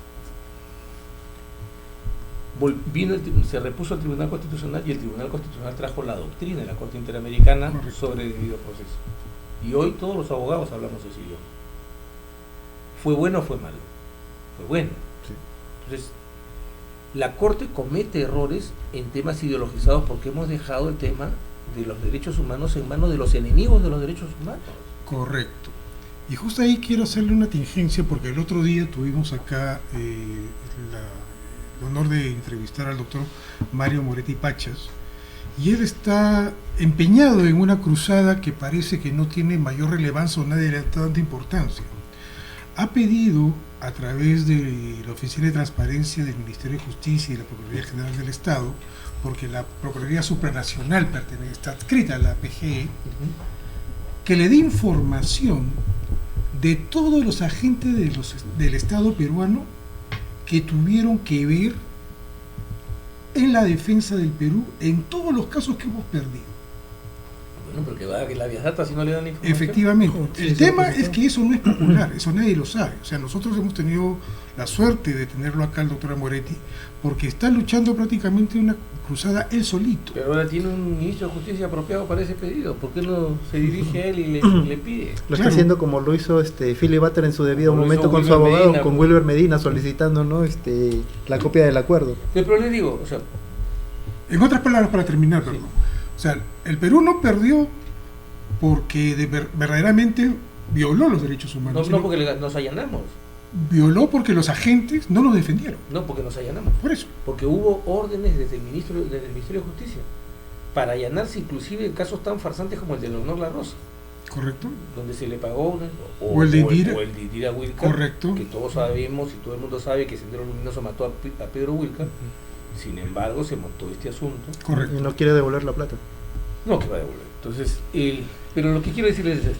Se repuso al Tribunal Constitucional, y el Tribunal Constitucional trajo la doctrina de la Corte Interamericana sobre debido proceso. Y hoy todos los abogados hablamos de ese idioma. ¿Fue bueno o fue malo? Fue bueno. Sí. Entonces, la Corte comete errores en temas ideologizados porque hemos dejado el tema de los derechos humanos en manos de los enemigos de los derechos humanos. Correcto. Y justo ahí quiero hacerle una tingencia, porque el otro día tuvimos acá el honor de entrevistar al doctor Mario Moretti Pachas, y él está empeñado en una cruzada que parece que no tiene mayor relevancia o nadie le da tanta importancia. Ha pedido, a través de la Oficina de Transparencia del Ministerio de Justicia y la Procuraduría General del Estado, porque la Procuraduría Supranacional está adscrita a la PGE, que le dé información de todos los agentes del Estado peruano que tuvieron que ver en la defensa del Perú en todos los casos que hemos perdido. Bueno, porque va a que la viajata si no le dan la información. Efectivamente. El tema es que eso no es popular, eso nadie lo sabe. O sea, nosotros hemos tenido la suerte de tenerlo acá el doctor Amoretti, porque está luchando prácticamente una cruzada él solito. Pero ahora tiene un ministro de Justicia apropiado para ese pedido. ¿Por qué no se dirige a él y le pide? Lo está haciendo como lo hizo Philip Butter en su debido momento con su abogado, Medina, con Wilber Medina, solicitando, ¿no?, la copia del acuerdo. Pero le digo, o sea, en otras palabras, para terminar, perdón. O sea, el Perú no perdió porque verdaderamente violó los derechos humanos. No porque nos allanamos. Violó porque los agentes no los defendieron. No, porque nos allanamos. Por eso. Porque hubo órdenes desde el Ministerio de Justicia para allanarse, inclusive en casos tan farsantes como el de Leonor La Rosa. Correcto. Donde se le pagó o el de Indira Wilcar. Correcto. Que todos sabemos y todo el mundo sabe que Sendero Luminoso mató a Pedro Wilcar. Sin embargo, se montó este asunto. Correcto. Y no quiere devolver la plata. No, que va a devolver. Entonces, pero lo que quiero decirles es esto.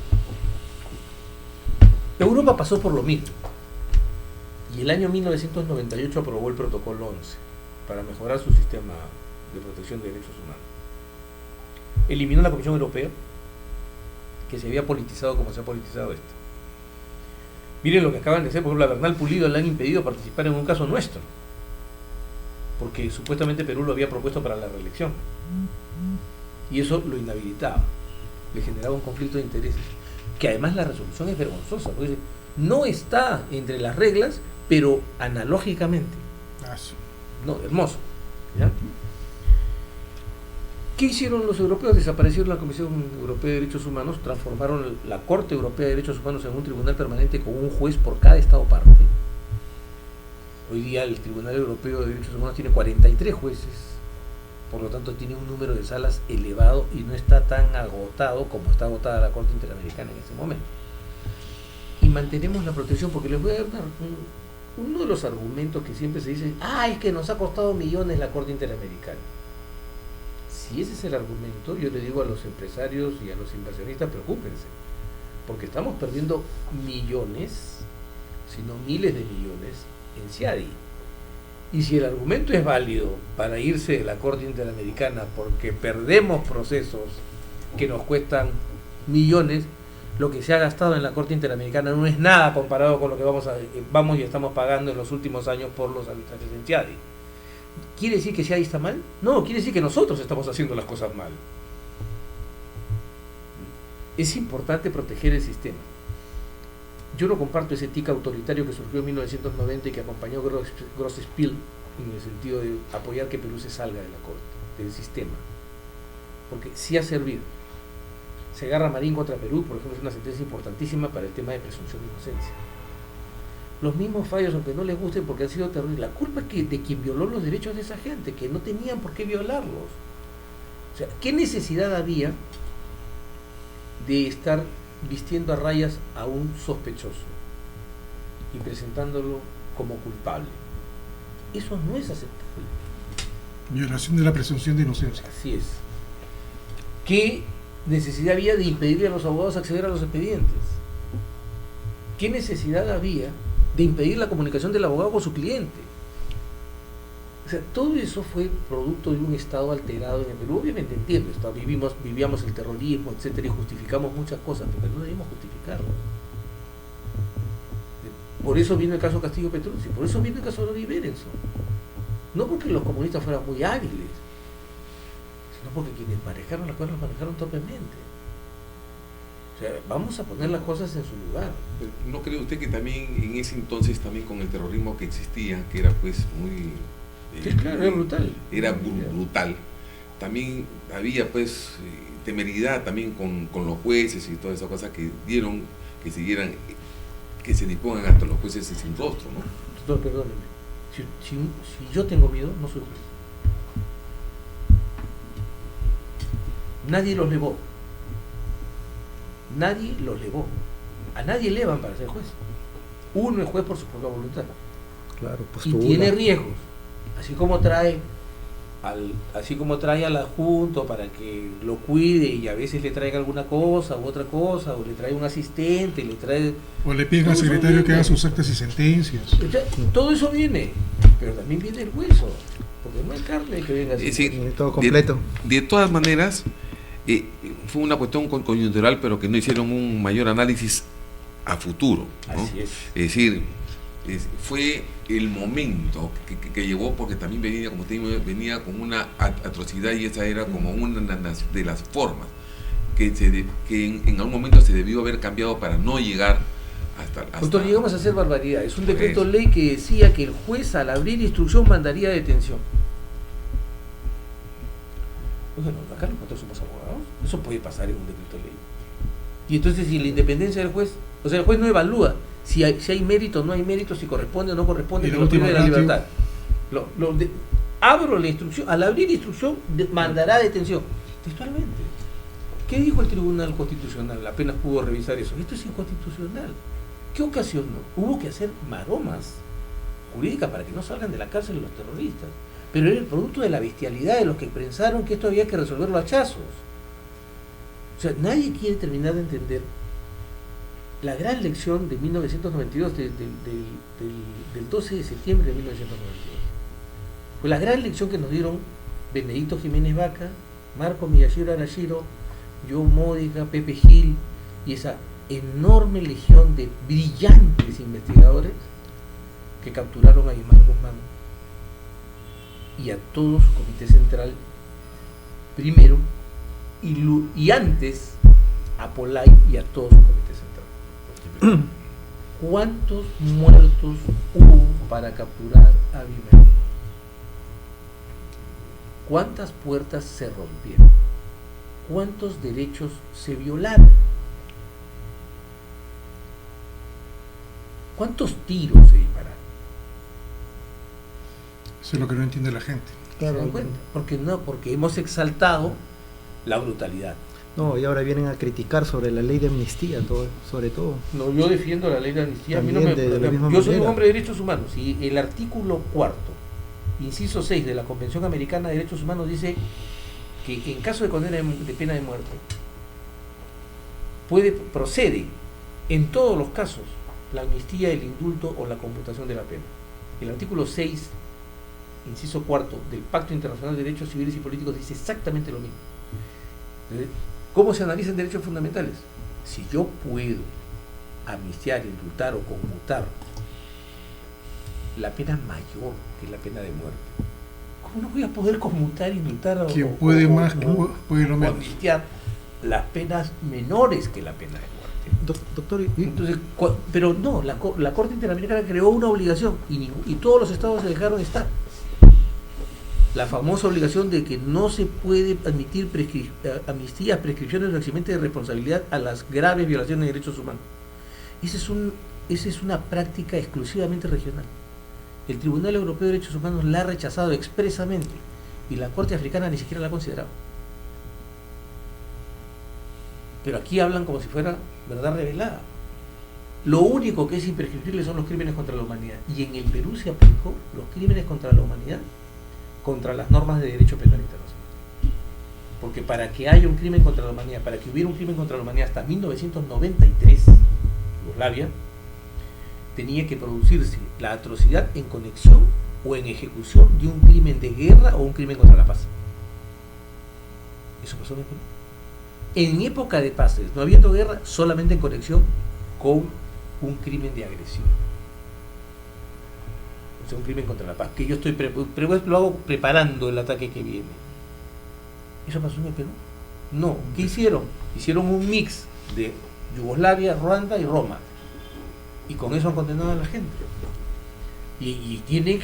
Europa pasó por lo mismo. Y el año 1998 aprobó el Protocolo 11 para mejorar su sistema de protección de derechos humanos. Eliminó la Comisión Europea, que se había politizado como se ha politizado esto. Miren lo que acaban de hacer, por ejemplo, a Bernal Pulido le han impedido participar en un caso nuestro, porque supuestamente Perú lo había propuesto para la reelección. Y eso lo inhabilitaba, le generaba un conflicto de intereses, que además la resolución es vergonzosa, porque no está entre las reglas, pero analógicamente. No, hermoso. ¿Ya? ¿Qué hicieron los europeos? Desaparecieron la Comisión Europea de Derechos Humanos, transformaron la Corte Europea de Derechos Humanos en un tribunal permanente con un juez por cada Estado parte. Hoy día el Tribunal Europeo de Derechos Humanos tiene 43 jueces, por lo tanto tiene un número de salas elevado y no está tan agotado como está agotada la Corte Interamericana en ese momento. Y mantenemos la protección, porque les voy a dar uno de los argumentos que siempre se dice: es que nos ha costado millones la Corte Interamericana. Si ese es el argumento, yo le digo a los empresarios y a los inversionistas: preocúpense, porque estamos perdiendo millones, si no miles de millones, en CIADI. Y si el argumento es válido para irse de la Corte Interamericana porque perdemos procesos que nos cuestan millones, lo que se ha gastado en la Corte Interamericana no es nada comparado con lo que vamos y estamos pagando en los últimos años por los arbitrajes en CIADI. ¿Quiere decir que CIADI está mal? No, quiere decir que nosotros estamos haciendo las cosas mal. Es importante proteger el sistema. Yo no comparto ese tic autoritario que surgió en 1990 y que acompañó a Grosspiel en el sentido de apoyar que Perú se salga de la Corte, del sistema. Porque sí ha servido. Se agarra Marín contra Perú, por ejemplo, es una sentencia importantísima para el tema de presunción de inocencia. Los mismos fallos, aunque no les gusten porque han sido terribles, la culpa es de quien violó los derechos de esa gente, que no tenían por qué violarlos. O sea, ¿qué necesidad había de estar vistiendo a rayas a un sospechoso y presentándolo como culpable? Eso no es aceptable. Violación de la presunción de inocencia. Así es. ¿Qué necesidad había de impedirle a los abogados acceder a los expedientes? ¿Qué necesidad había de impedir la comunicación del abogado con su cliente? O sea, todo eso fue producto de un estado alterado en el Perú. Obviamente entiendo, vivíamos el terrorismo, etcétera, y justificamos muchas cosas, pero no debemos justificarlo. Por eso viene el caso Castillo Petrucci, por eso viene el caso de Lori Berenson. No porque los comunistas fueran muy hábiles, sino porque quienes manejaron las cosas las manejaron torpemente. O sea, vamos a poner las cosas en su lugar. ¿No cree usted que también en ese entonces, también con el terrorismo que existía, que era pues muy... Sí, claro, era brutal. Era brutal. También había pues temeridad también con los jueces y todas esas cosas que dieron, que se dispongan hasta los jueces sin rostro, ¿no? Doctor, perdónenme. Si yo tengo miedo, no soy juez. Nadie los levó. Nadie los levó. A nadie elevan para ser juez. Uno es juez por su propia voluntad. Claro, y tiene riesgos. Así como trae al adjunto para que lo cuide y a veces le traiga alguna cosa u otra cosa, o le trae un asistente, o le pide al secretario que haga sus actas y sentencias. Todo eso viene, pero también viene el hueso, porque no hay carne que venga así. Sí, todo completo. De todas maneras, fue una cuestión coyuntural, pero que no hicieron un mayor análisis a futuro, ¿no? Así es. Es decir, fue el momento que llegó, porque también venía, como te digo, venía con una atrocidad, y esa era como una de las formas que en algún momento se debió haber cambiado para no llegar hasta... Doctor, llegamos a hacer barbaridades. Un decreto ley que decía que el juez, al abrir instrucción, mandaría detención. Bueno, acá nosotros somos abogados, eso puede pasar en un decreto ley. Y entonces, si la independencia del juez, o sea, el juez no evalúa si hay mérito o no hay mérito, si corresponde o no corresponde, Y que lo prive de la libertad. Abro la instrucción, al abrir instrucción, mandará detención. Textualmente. ¿Qué dijo el Tribunal Constitucional? Apenas pudo revisar eso. Esto es inconstitucional. ¿Qué ocasionó? Hubo que hacer maromas jurídicas para que no salgan de la cárcel los terroristas. Pero era el producto de la bestialidad de los que pensaron que esto había que resolverlo a hachazos. O sea, nadie quiere terminar de entender la gran lección de 1992, del 12 de septiembre de 1992. Fue la gran lección que nos dieron Benedicto Jiménez Vaca, Marco Miyashiro Arashiro, Joe Módica, Pepe Gil y esa enorme legión de brillantes investigadores que capturaron a Guimar Guzmán y a todo su comité central primero y antes a Polay y a todo su comité central. ¿Cuántos muertos hubo para capturar a Guimar? ¿Cuántas puertas se rompieron? ¿Cuántos derechos se violaron? ¿Cuántos tiros se dispararon? Eso es lo que no entiende la gente. Claro, ¿se dan cuenta? Porque hemos exaltado la brutalidad. No, y ahora vienen a criticar sobre la ley de amnistía, sobre todo. No, yo defiendo la ley de amnistía. A mí no También me, de la misma yo soy un manera. hombre de derechos humanos y el artículo 4, inciso 6 de la Convención Americana de Derechos Humanos dice que en caso de condena de pena de muerte procede en todos los casos la amnistía, el indulto o la conmutación de la pena. El artículo 6, inciso 4 del Pacto Internacional de Derechos Civiles y Políticos dice exactamente lo mismo. ¿Cómo se analizan derechos fundamentales? Si yo puedo amnistiar, indultar o conmutar la pena mayor que la pena de muerte, ¿cómo no voy a poder conmutar, indultar Quien puede más, puede lo o menos. amnistiar las penas menores que la pena de muerte? Doctor, Entonces, pero no, la Corte Interamericana creó una obligación y todos los estados se dejaron estar. La famosa obligación de que no se puede admitir amnistías, prescripciones o eximente de responsabilidad a las graves violaciones de derechos humanos. Esa es una práctica exclusivamente regional. El Tribunal Europeo de Derechos Humanos la ha rechazado expresamente y la Corte Africana ni siquiera la ha considerado. Pero aquí hablan como si fuera verdad revelada. Lo único que es imprescriptible son los crímenes contra la humanidad. Y en el Perú se aplicó los crímenes contra la humanidad contra las normas de derecho penal internacional. Porque para que haya un crimen contra la humanidad, para que hubiera un crimen contra la humanidad hasta 1993, Yugoslavia, tenía que producirse la atrocidad en conexión o en ejecución de un crimen de guerra o un crimen contra la paz. Eso pasó en el Perú. En época de paces, no habiendo guerra, solamente en conexión con un crimen de agresión. O sea, un crimen contra la paz. Que yo estoy lo hago preparando el ataque que viene. ¿Eso pasó en el Perú? No. ¿Qué hicieron? Hicieron un mix de Yugoslavia, Ruanda y Roma. Y con eso han condenado a la gente. Y tiene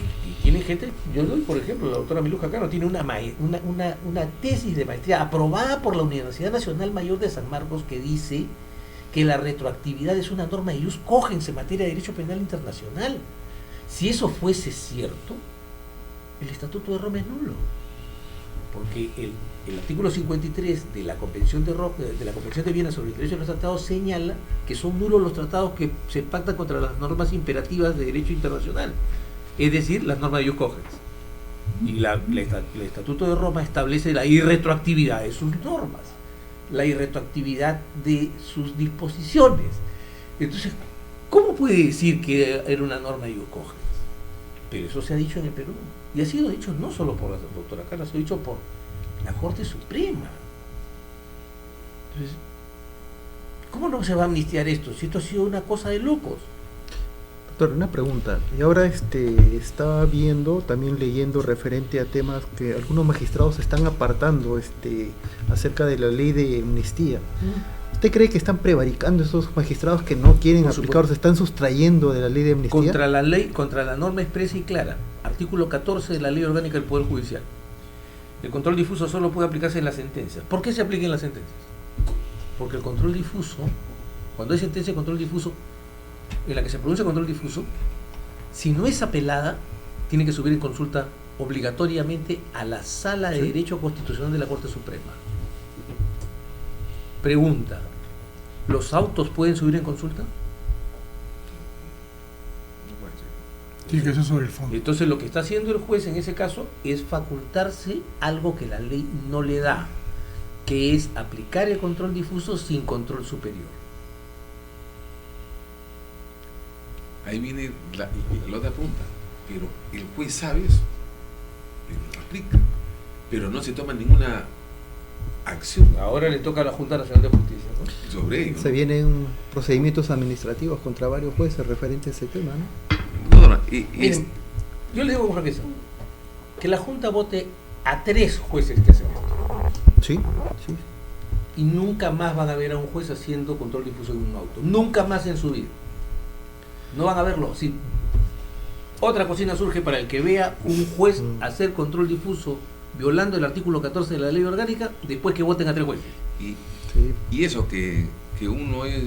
gente, yo doy por ejemplo, la doctora Miluja Cano tiene una tesis de maestría aprobada por la Universidad Nacional Mayor de San Marcos que dice que la retroactividad es una norma de ius cogens en materia de derecho penal internacional. Si eso fuese cierto, el Estatuto de Roma es nulo, porque el artículo 53 de la Convención de Viena sobre el derecho de los tratados señala que son nulos los tratados que se pactan contra las normas imperativas de derecho internacional, es decir, las normas de ius cogens. Y el Estatuto de Roma establece la irretroactividad de sus normas, la irretroactividad de sus disposiciones. Entonces, ¿cómo puede decir que era una norma de ius cogens? Pero eso se ha dicho en el Perú, y ha sido dicho no solo por la doctora Carla, se ha dicho por la Corte Suprema. Entonces, ¿cómo no se va a amnistiar esto? Si esto ha sido una cosa de locos. Doctor, una pregunta. Y ahora estaba viendo, también leyendo referente a temas que algunos magistrados están apartando acerca de la ley de amnistía. ¿Usted cree que están prevaricando esos magistrados que no quieren aplicar, se están sustrayendo de la ley de amnistía? Contra la ley, contra la norma expresa y clara. Artículo 14 de la Ley Orgánica del Poder Judicial. El control difuso solo puede aplicarse en las sentencias. ¿Por qué se aplica en las sentencias? Porque el control difuso, cuando hay sentencia de control difuso, en la que se produce control difuso, si no es apelada, tiene que subir en consulta obligatoriamente a la Sala de Derecho Constitucional de la Corte Suprema. Pregunta, ¿los autos pueden subir en consulta? Tiene que ser sobre el fondo. Entonces lo que está haciendo el juez en ese caso es facultarse algo que la ley no le da, que es aplicar el control difuso sin control superior. Ahí viene la otra pregunta. Pero el juez sabe eso, pero lo aplica, pero no se toma ninguna acción. Ahora le toca a la Junta Nacional de Justicia, ¿no? Sobre ello, ¿no? Se vienen procedimientos administrativos contra varios jueces referentes a ese tema, ¿no? No, Miren, yo le digo con franqueza, que la Junta vote a 3 jueces que hacen esto. Sí, sí. Y nunca más van a ver a un juez haciendo control difuso en un auto. Nunca más en su vida. No van a verlo. Si otra cocina surge para el que vea un juez hacer control difuso violando el artículo 14 de la Ley Orgánica, después que voten a 3 jueces. Y eso que uno es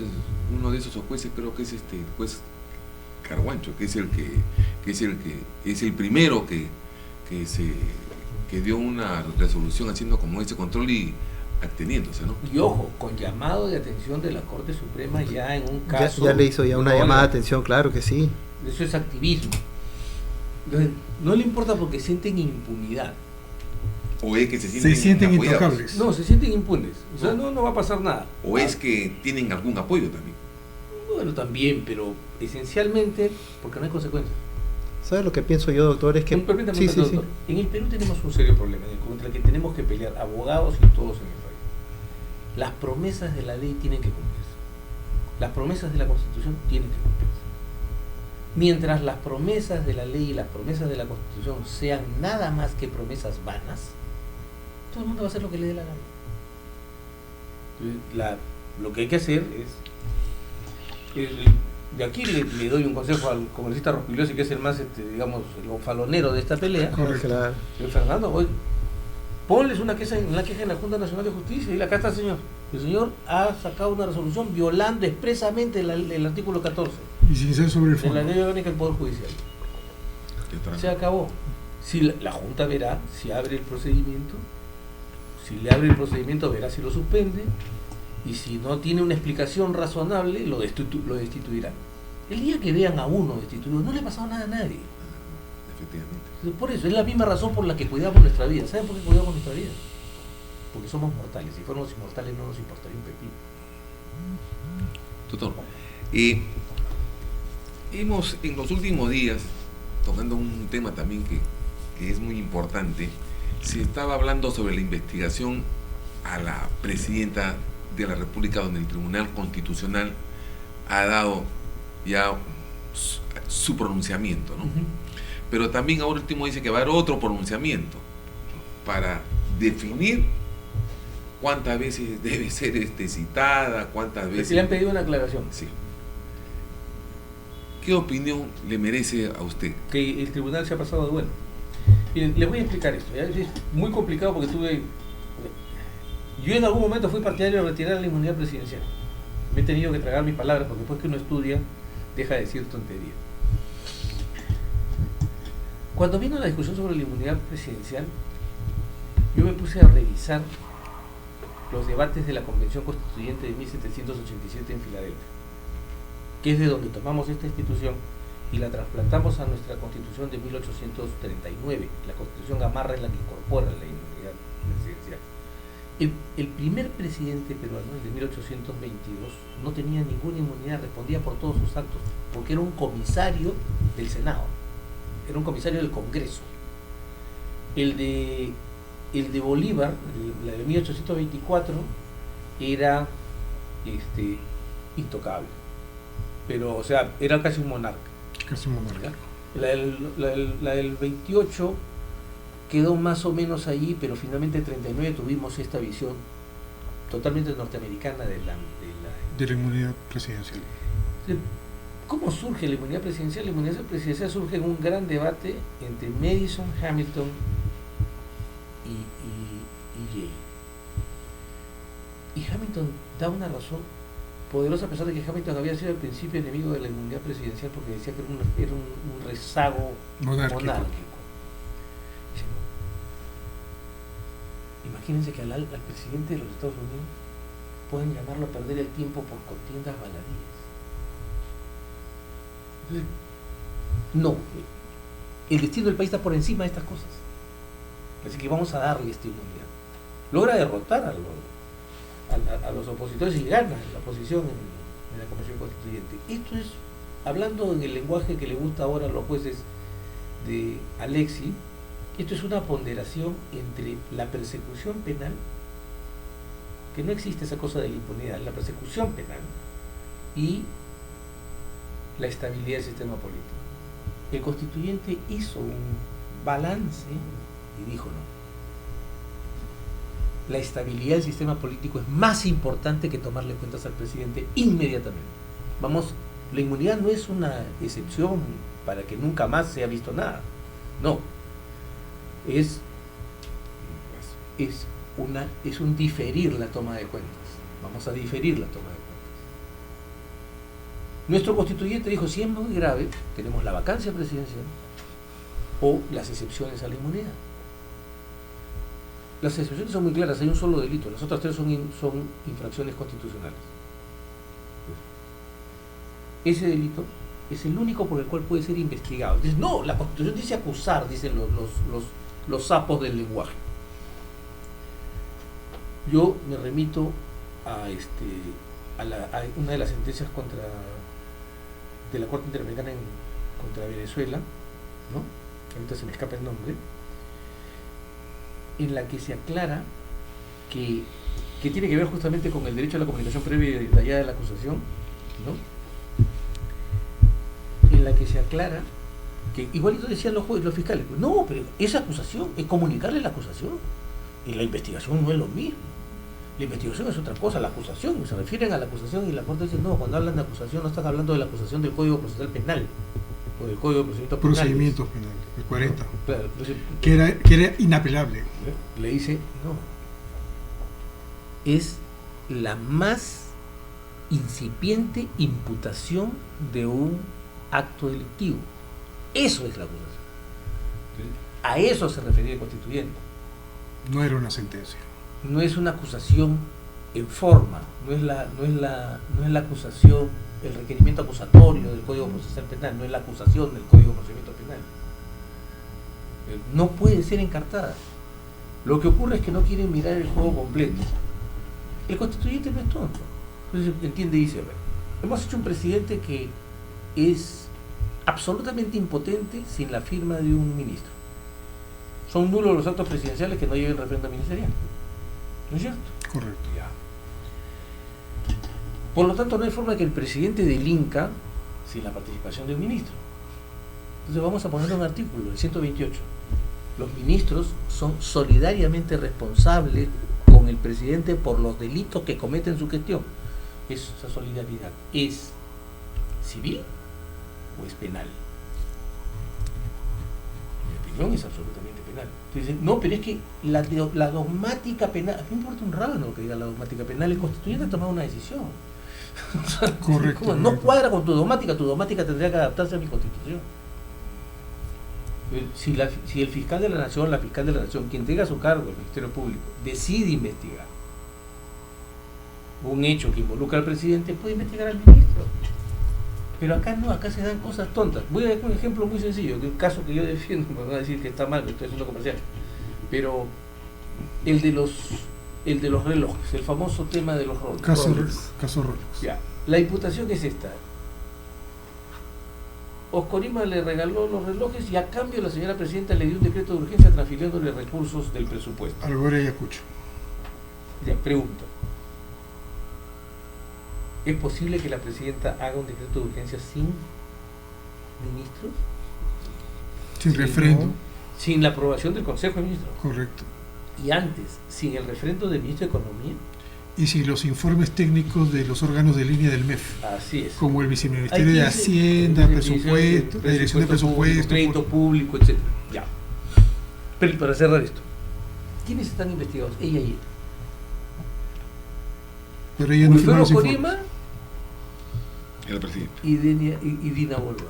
uno de esos jueces, creo que es el juez Carguancho, que es el primero que dio una resolución haciendo como ese control y absteniéndose, ¿no? Y ojo, con llamado de atención de la Corte Suprema ya en un caso... Ya le hizo ya una llamada de atención, claro que sí. Eso es activismo. Entonces, no le importa porque sienten impunidad. O es que se sienten apoyados. intocables. No, se sienten impunes. O sea, no va a pasar nada. O es que tienen algún apoyo también. Bueno, también, pero esencialmente porque no hay consecuencias. ¿Sabes lo que pienso yo, doctor? Es que... Permítame, sí, doctor. En el Perú tenemos un serio problema contra el que tenemos que pelear, abogados y todos en el país. Las promesas de la ley tienen que cumplirse. Las promesas de la Constitución tienen que cumplirse. Mientras las promesas de la ley y las promesas de la Constitución sean nada más que promesas vanas, todo el mundo va a hacer lo que le dé la gana. Lo que hay que hacer es... de aquí le doy un consejo al congresista Rospigliosi, que es el más, digamos, el gonfalonero de esta pelea. Correcto. Claro. Fernando, hoy ponles una queja en la Junta Nacional de Justicia y acá está el señor. El señor ha sacado una resolución violando expresamente el artículo 14 Y sin ser sobre el de la fondo. Ley Orgánica del Poder Judicial. Se acabó. Si la Junta verá si abre el procedimiento, si le abre el procedimiento verá si lo suspende, y si no tiene una explicación razonable lo destituirán. El día que vean a uno destituido no le ha pasado nada a nadie. Efectivamente. Por eso es la misma razón por la que cuidamos nuestra vida. ¿Saben por qué cuidamos nuestra vida? Porque somos mortales. Si fuéramos inmortales no nos importaría un pepino. Doctor, hemos en los últimos días, tocando un tema también que es muy importante, se estaba hablando sobre la investigación a la presidenta de la República, donde el Tribunal Constitucional ha dado ya su pronunciamiento, ¿no? Pero también ahora último dice que va a haber otro pronunciamiento para definir cuántas veces debe ser citada, cuántas veces... Le han pedido una aclaración. Sí. ¿Qué opinión le merece a usted? Que el tribunal se ha pasado de bueno. Miren, les voy a explicar esto. ¿Ya? Es muy complicado porque yo en algún momento fui partidario de retirar la inmunidad presidencial. Me he tenido que tragar mis palabras porque después que uno estudia deja de decir tontería. Cuando vino la discusión sobre la inmunidad presidencial, yo me puse a revisar los debates de la Convención Constituyente de 1787 en Filadelfia, que es de donde tomamos esta institución y la trasplantamos a nuestra Constitución de 1839. La Constitución Gamarra es la que incorpora la inmunidad presidencial. El primer presidente peruano, el de 1822, no tenía ninguna inmunidad, respondía por todos sus actos, porque era un comisario del Senado, era un comisario del Congreso. El de Bolívar, la de 1824, era intocable, pero, o sea, era casi un monarca. Casi monárquico. La del 28 quedó más o menos allí, pero finalmente en 39 tuvimos esta visión totalmente norteamericana de la inmunidad presidencial. ¿Cómo surge la inmunidad presidencial? La inmunidad presidencial surge en un gran debate entre Madison, Hamilton y Jay. Y Hamilton da una razón poderosa, a pesar de que Hamilton había sido al principio enemigo de la inmunidad presidencial porque decía que era un rezago monárquico. Dice, no. Imagínense que al presidente de los Estados Unidos pueden llamarlo a perder el tiempo por contiendas baladíes. Entonces, no, el destino del país está por encima de estas cosas. Así que vamos a darle esta inmunidad. Logra derrotar a los opositores y gana la posición en la Convención Constituyente. Esto es, hablando en el lenguaje que le gusta ahora a los jueces de Alexi, esto es una ponderación entre la persecución penal, que no existe esa cosa de la impunidad, la persecución penal, y la estabilidad del sistema político. El constituyente hizo un balance y dijo no. La estabilidad del sistema político es más importante que tomarle cuentas al presidente inmediatamente. Vamos, la inmunidad no es una excepción para que nunca más se haya visto nada. No. Es un diferir la toma de cuentas. Vamos a diferir la toma de cuentas. Nuestro constituyente dijo, si es muy grave, tenemos la vacancia presidencial o las excepciones a la inmunidad. Las excepciones son muy claras, hay un solo delito, las otras tres son infracciones constitucionales. Ese delito es el único por el cual puede ser investigado. Entonces, no, la Constitución dice acusar, dicen los sapos del lenguaje. Yo me remito a una de las sentencias de la Corte Interamericana contra Venezuela, ¿no? Ahorita se me escapa el nombre, en la que se aclara que tiene que ver justamente con el derecho a la comunicación previa y detallada de la acusación, ¿no? En la que se aclara que, igualito decían los fiscales, no, pero esa acusación es comunicarle la acusación, y la investigación no es lo mismo. La investigación es otra cosa, la acusación, se refieren a la acusación y la Corte dice, no, cuando hablan de acusación no están hablando de la acusación del Código Procesal Penal o del Código de Procedimientos Penales, el 40, claro, entonces, que era inapelable. Le dice, no, es la más incipiente imputación de un acto delictivo. Eso es la acusación. A eso se refería el constituyente. No era una sentencia. No es una acusación en forma, no es la acusación, el requerimiento acusatorio del Código Procesal Penal, no es la acusación del Código de Procedimiento Penal. No puede ser encartada. Lo que ocurre es que no quieren mirar el juego completo. El constituyente no es tonto. Entonces entiende y dice, a ver, hemos hecho un presidente que es absolutamente impotente sin la firma de un ministro. Son nulos los actos presidenciales que no lleven referéndum ministerial. ¿No es cierto? Correcto. Ya. Por lo tanto, no hay forma de que el presidente delinca sin la participación de un ministro. Entonces vamos a poner un artículo, el 128. Los ministros son solidariamente responsables con el presidente por los delitos que cometen su gestión. Esa solidaridad es civil o es penal. Mi opinión es absolutamente penal. Entonces, no, pero es que la dogmática penal, a mí me importa un rábano lo que diga la dogmática penal, el constituyente ha tomado una decisión. Correcto. No cuadra con tu dogmática tendría que adaptarse a mi constitución. Si el fiscal de la nación, la fiscal de la nación, quien tenga a su cargo el Ministerio Público, decide investigar un hecho que involucra al presidente, puede investigar al ministro. Pero acá no, acá se dan cosas tontas. Voy a dar un ejemplo muy sencillo, que un caso que yo defiendo, me van a decir que está mal, que estoy haciendo comercial, pero el de los relojes, el famoso tema de los Rolex. Caso Rolex. Ya, la imputación es esta. Oscorima le regaló los relojes y a cambio la señora presidenta le dio un decreto de urgencia transfiriéndole recursos del presupuesto. Ahora ya escucho. Ya, pregunto. ¿Es posible que la presidenta haga un decreto de urgencia sin ministros Sin refrendo. sin la aprobación del Consejo de Ministros. Correcto. Y antes, sin el refrendo del ministro de Economía. Y sin los informes técnicos de los órganos de línea del MEF, Así es. como el Viceministerio de Hacienda, Presupuesto, la Dirección de Presupuesto, crédito público, etc. Ya. Pero para cerrar esto, ¿quiénes están investigados? Ella y él. pero ella no firmó Wilfredo los informes. Corima El presidente. y Dina Boluarte.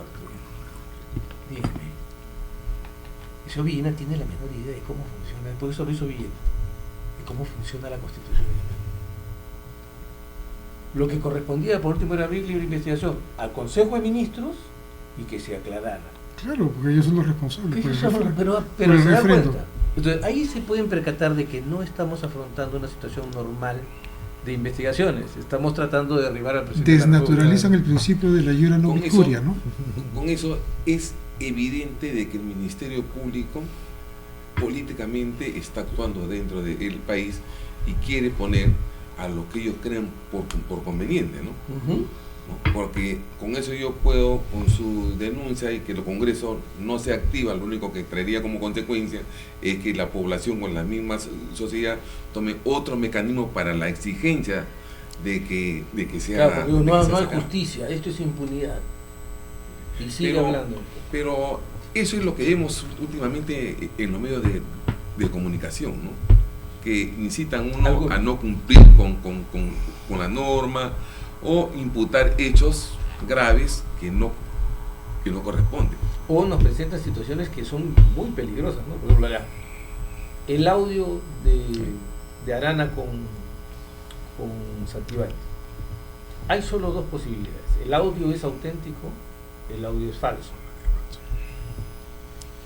Dígame. Eso Villena tiene la menor idea de cómo funciona, por eso lo hizo Villena, de cómo funciona la Constitución en el Perú. Lo que correspondía por último era abrir libre investigación al Consejo de Ministros y que se aclarara. Claro, porque ellos son los responsables. por el refrendo. Pero por el se da refrendo. cuenta. Entonces ahí se pueden percatar de que no estamos afrontando una situación normal de investigaciones, estamos tratando de derribar al presidente. Desnaturalizan el principio de la iura no Con vicuria, eso- ¿no? Con eso es evidente de que el Ministerio Público políticamente está actuando dentro del país y quiere poner a lo que ellos crean por conveniente, ¿no? Ujú. ¿No? Porque con eso yo puedo, con su denuncia y que el Congreso no se activa, lo único que traería como consecuencia es que la población o la misma sociedad tome otro mecanismo para la exigencia de que sea... Claro, porque de que no sea hay sacado. justicia, esto es impunidad. Y sigue Pero- hablando. Pero eso es lo que vemos últimamente en los medios de comunicación, ¿no? Que incitan uno Algo. a no cumplir con la norma o imputar hechos graves que no corresponden. O nos presentan situaciones que son muy peligrosas, ¿no? Por ejemplo, el audio de Arana con Santibáñez. Hay solo dos posibilidades. El audio es auténtico, el audio es falso.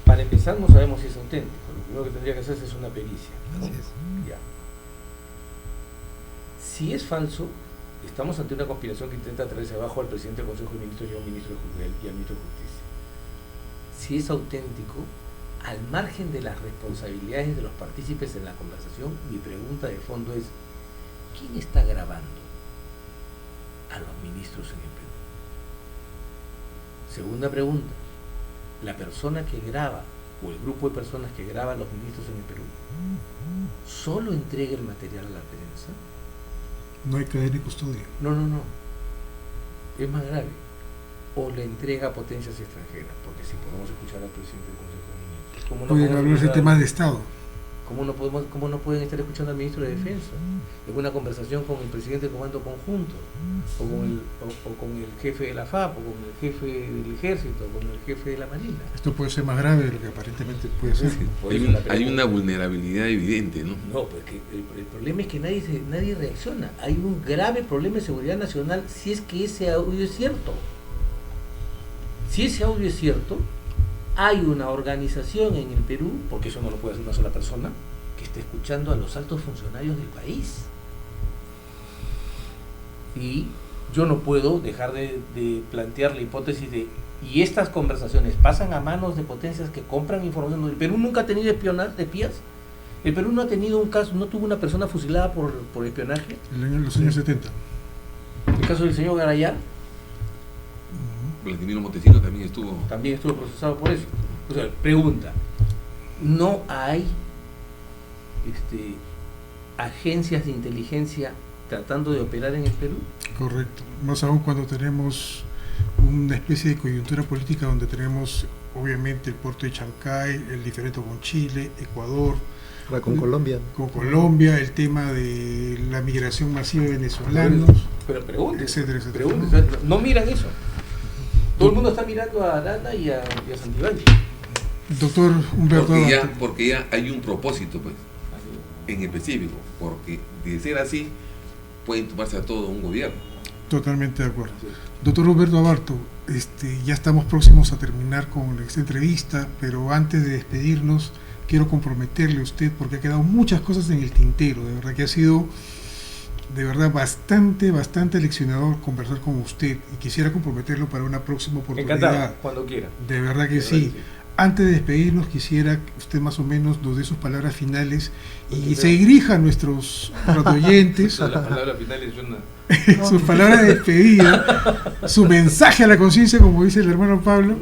Para empezar, no sabemos si es auténtico. Lo primero que tendría que hacerse es una pericia. Así es. Ya. Si es falso, estamos ante una conspiración que intenta traerse abajo al presidente del Consejo de Ministros y al ministro de Justicia. Si es auténtico, al margen de las responsabilidades de los partícipes en la conversación, mi pregunta de fondo es: ¿quién está grabando a los ministros en el Perú? Segunda pregunta: ¿la persona que graba o el grupo de personas que graba a los ministros en el Perú solo entrega el material a la prensa? No hay cadena de custodia. No. Es más grave. O le entrega a potencias extranjeras, porque si podemos escuchar al presidente del Consejo de Ministros, ¿cómo no Pueden podemos hablar de escuchar- temas de Estado. ¿Cómo no pueden estar escuchando al ministro de Defensa en una conversación con el presidente del Comando Conjunto, o con el jefe de la FAP, o con el jefe del Ejército, o con el jefe de la Marina? Esto puede ser más grave de lo que aparentemente puede ser. Por Hay, eso la hay pregunta. una vulnerabilidad evidente, ¿no? No, pues que el problema es que nadie reacciona. Hay un grave problema de seguridad nacional si es que ese audio es cierto. Si ese audio es cierto, hay una organización en el Perú, porque eso no lo puede hacer una sola persona, que está escuchando a los altos funcionarios del país. Y yo no puedo dejar de plantear la hipótesis de: ¿y estas conversaciones pasan a manos de potencias que compran información? El Perú nunca ha tenido espías. El Perú no ha tenido un caso, no tuvo una persona fusilada por espionaje. En los años 70. El caso del señor Garayá Vladimiro Montesinos también estuvo... también estuvo procesado por eso. O sea, pregunta: ¿no hay agencias de inteligencia tratando de operar en el Perú? Correcto. Más aún cuando tenemos una especie de coyuntura política donde tenemos obviamente el puerto de Chancay, el diferendo con Chile, Ecuador, Ahora con Colombia. con Colombia, el tema de la migración masiva de venezolanos, Pero pregunte, etcétera, etcétera. pregunte, no miran eso. Todo el mundo está mirando a Arana y a Santibáñez. Doctor Humberto Abarto. Porque ya hay un propósito, pues, en específico, porque de ser así pueden tomarse a todo un gobierno. Totalmente de acuerdo. Doctor Humberto Abarto, ya estamos próximos a terminar con esta entrevista, pero antes de despedirnos quiero comprometerle a usted, porque ha quedado muchas cosas en el tintero. De verdad que ha sido bastante leccionador conversar con usted, y quisiera comprometerlo para una próxima oportunidad. Encantado, cuando quiera. De verdad que sí. Antes de despedirnos, quisiera que usted más o menos nos dé sus palabras finales y se dirija a nuestros radioyentes. Las palabras finales son sus palabras de despedida, su mensaje a la conciencia, como dice el hermano Pablo,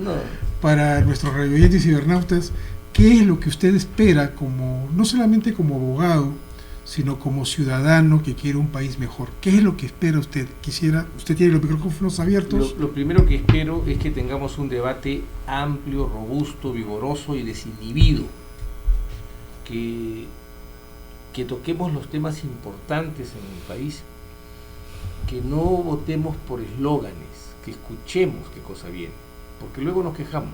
para nuestros radioyentes y cibernautas. ¿Qué es lo que usted espera, como no solamente como abogado, sino como ciudadano que quiere un país mejor? ¿Qué es lo que espera usted? Usted tiene los micrófonos abiertos. Lo primero que espero es que tengamos un debate amplio, robusto, vigoroso y desinhibido, que toquemos los temas importantes en el país, que no votemos por eslóganes, que escuchemos qué cosa viene, porque luego nos quejamos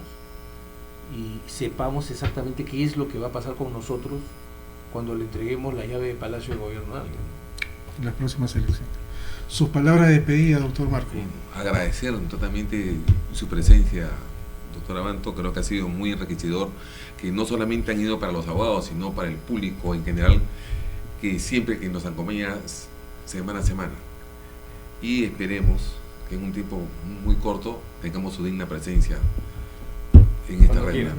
y sepamos exactamente qué es lo que va a pasar con nosotros cuando le entreguemos la llave de Palacio de Gobierno a alguien. En las próximas elecciones. Sus palabras de despedida, doctor Marco. Agradecer totalmente su presencia, doctor Abanto. Creo que ha sido muy enriquecedor, que no solamente han ido para los abogados, sino para el público en general, que siempre que nos acompaña semana a semana. Y esperemos que en un tiempo muy corto tengamos su digna presencia en esta regla.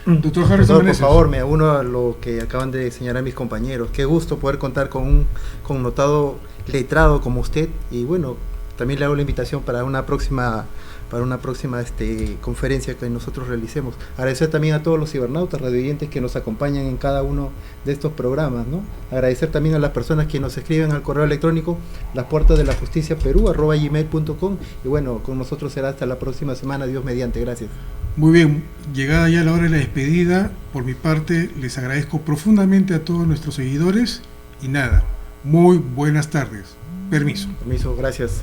Doctor Harrison, por favor, me uno a lo que acaban de señalar mis compañeros. Qué gusto poder contar con un connotado letrado como usted, y bueno, también le hago la invitación para una próxima conferencia que nosotros realicemos. Agradecer también a todos los cibernautas, radioyentes que nos acompañan en cada uno de estos programas, ¿no? Agradecer también a las personas que nos escriben al correo electrónico lasportasdelajusticiaperú@gmail.com, y bueno, con nosotros será hasta la próxima semana, Dios mediante. Gracias. Muy bien, llegada ya la hora de la despedida, por mi parte les agradezco profundamente a todos nuestros seguidores y nada, muy buenas tardes. Permiso. Gracias.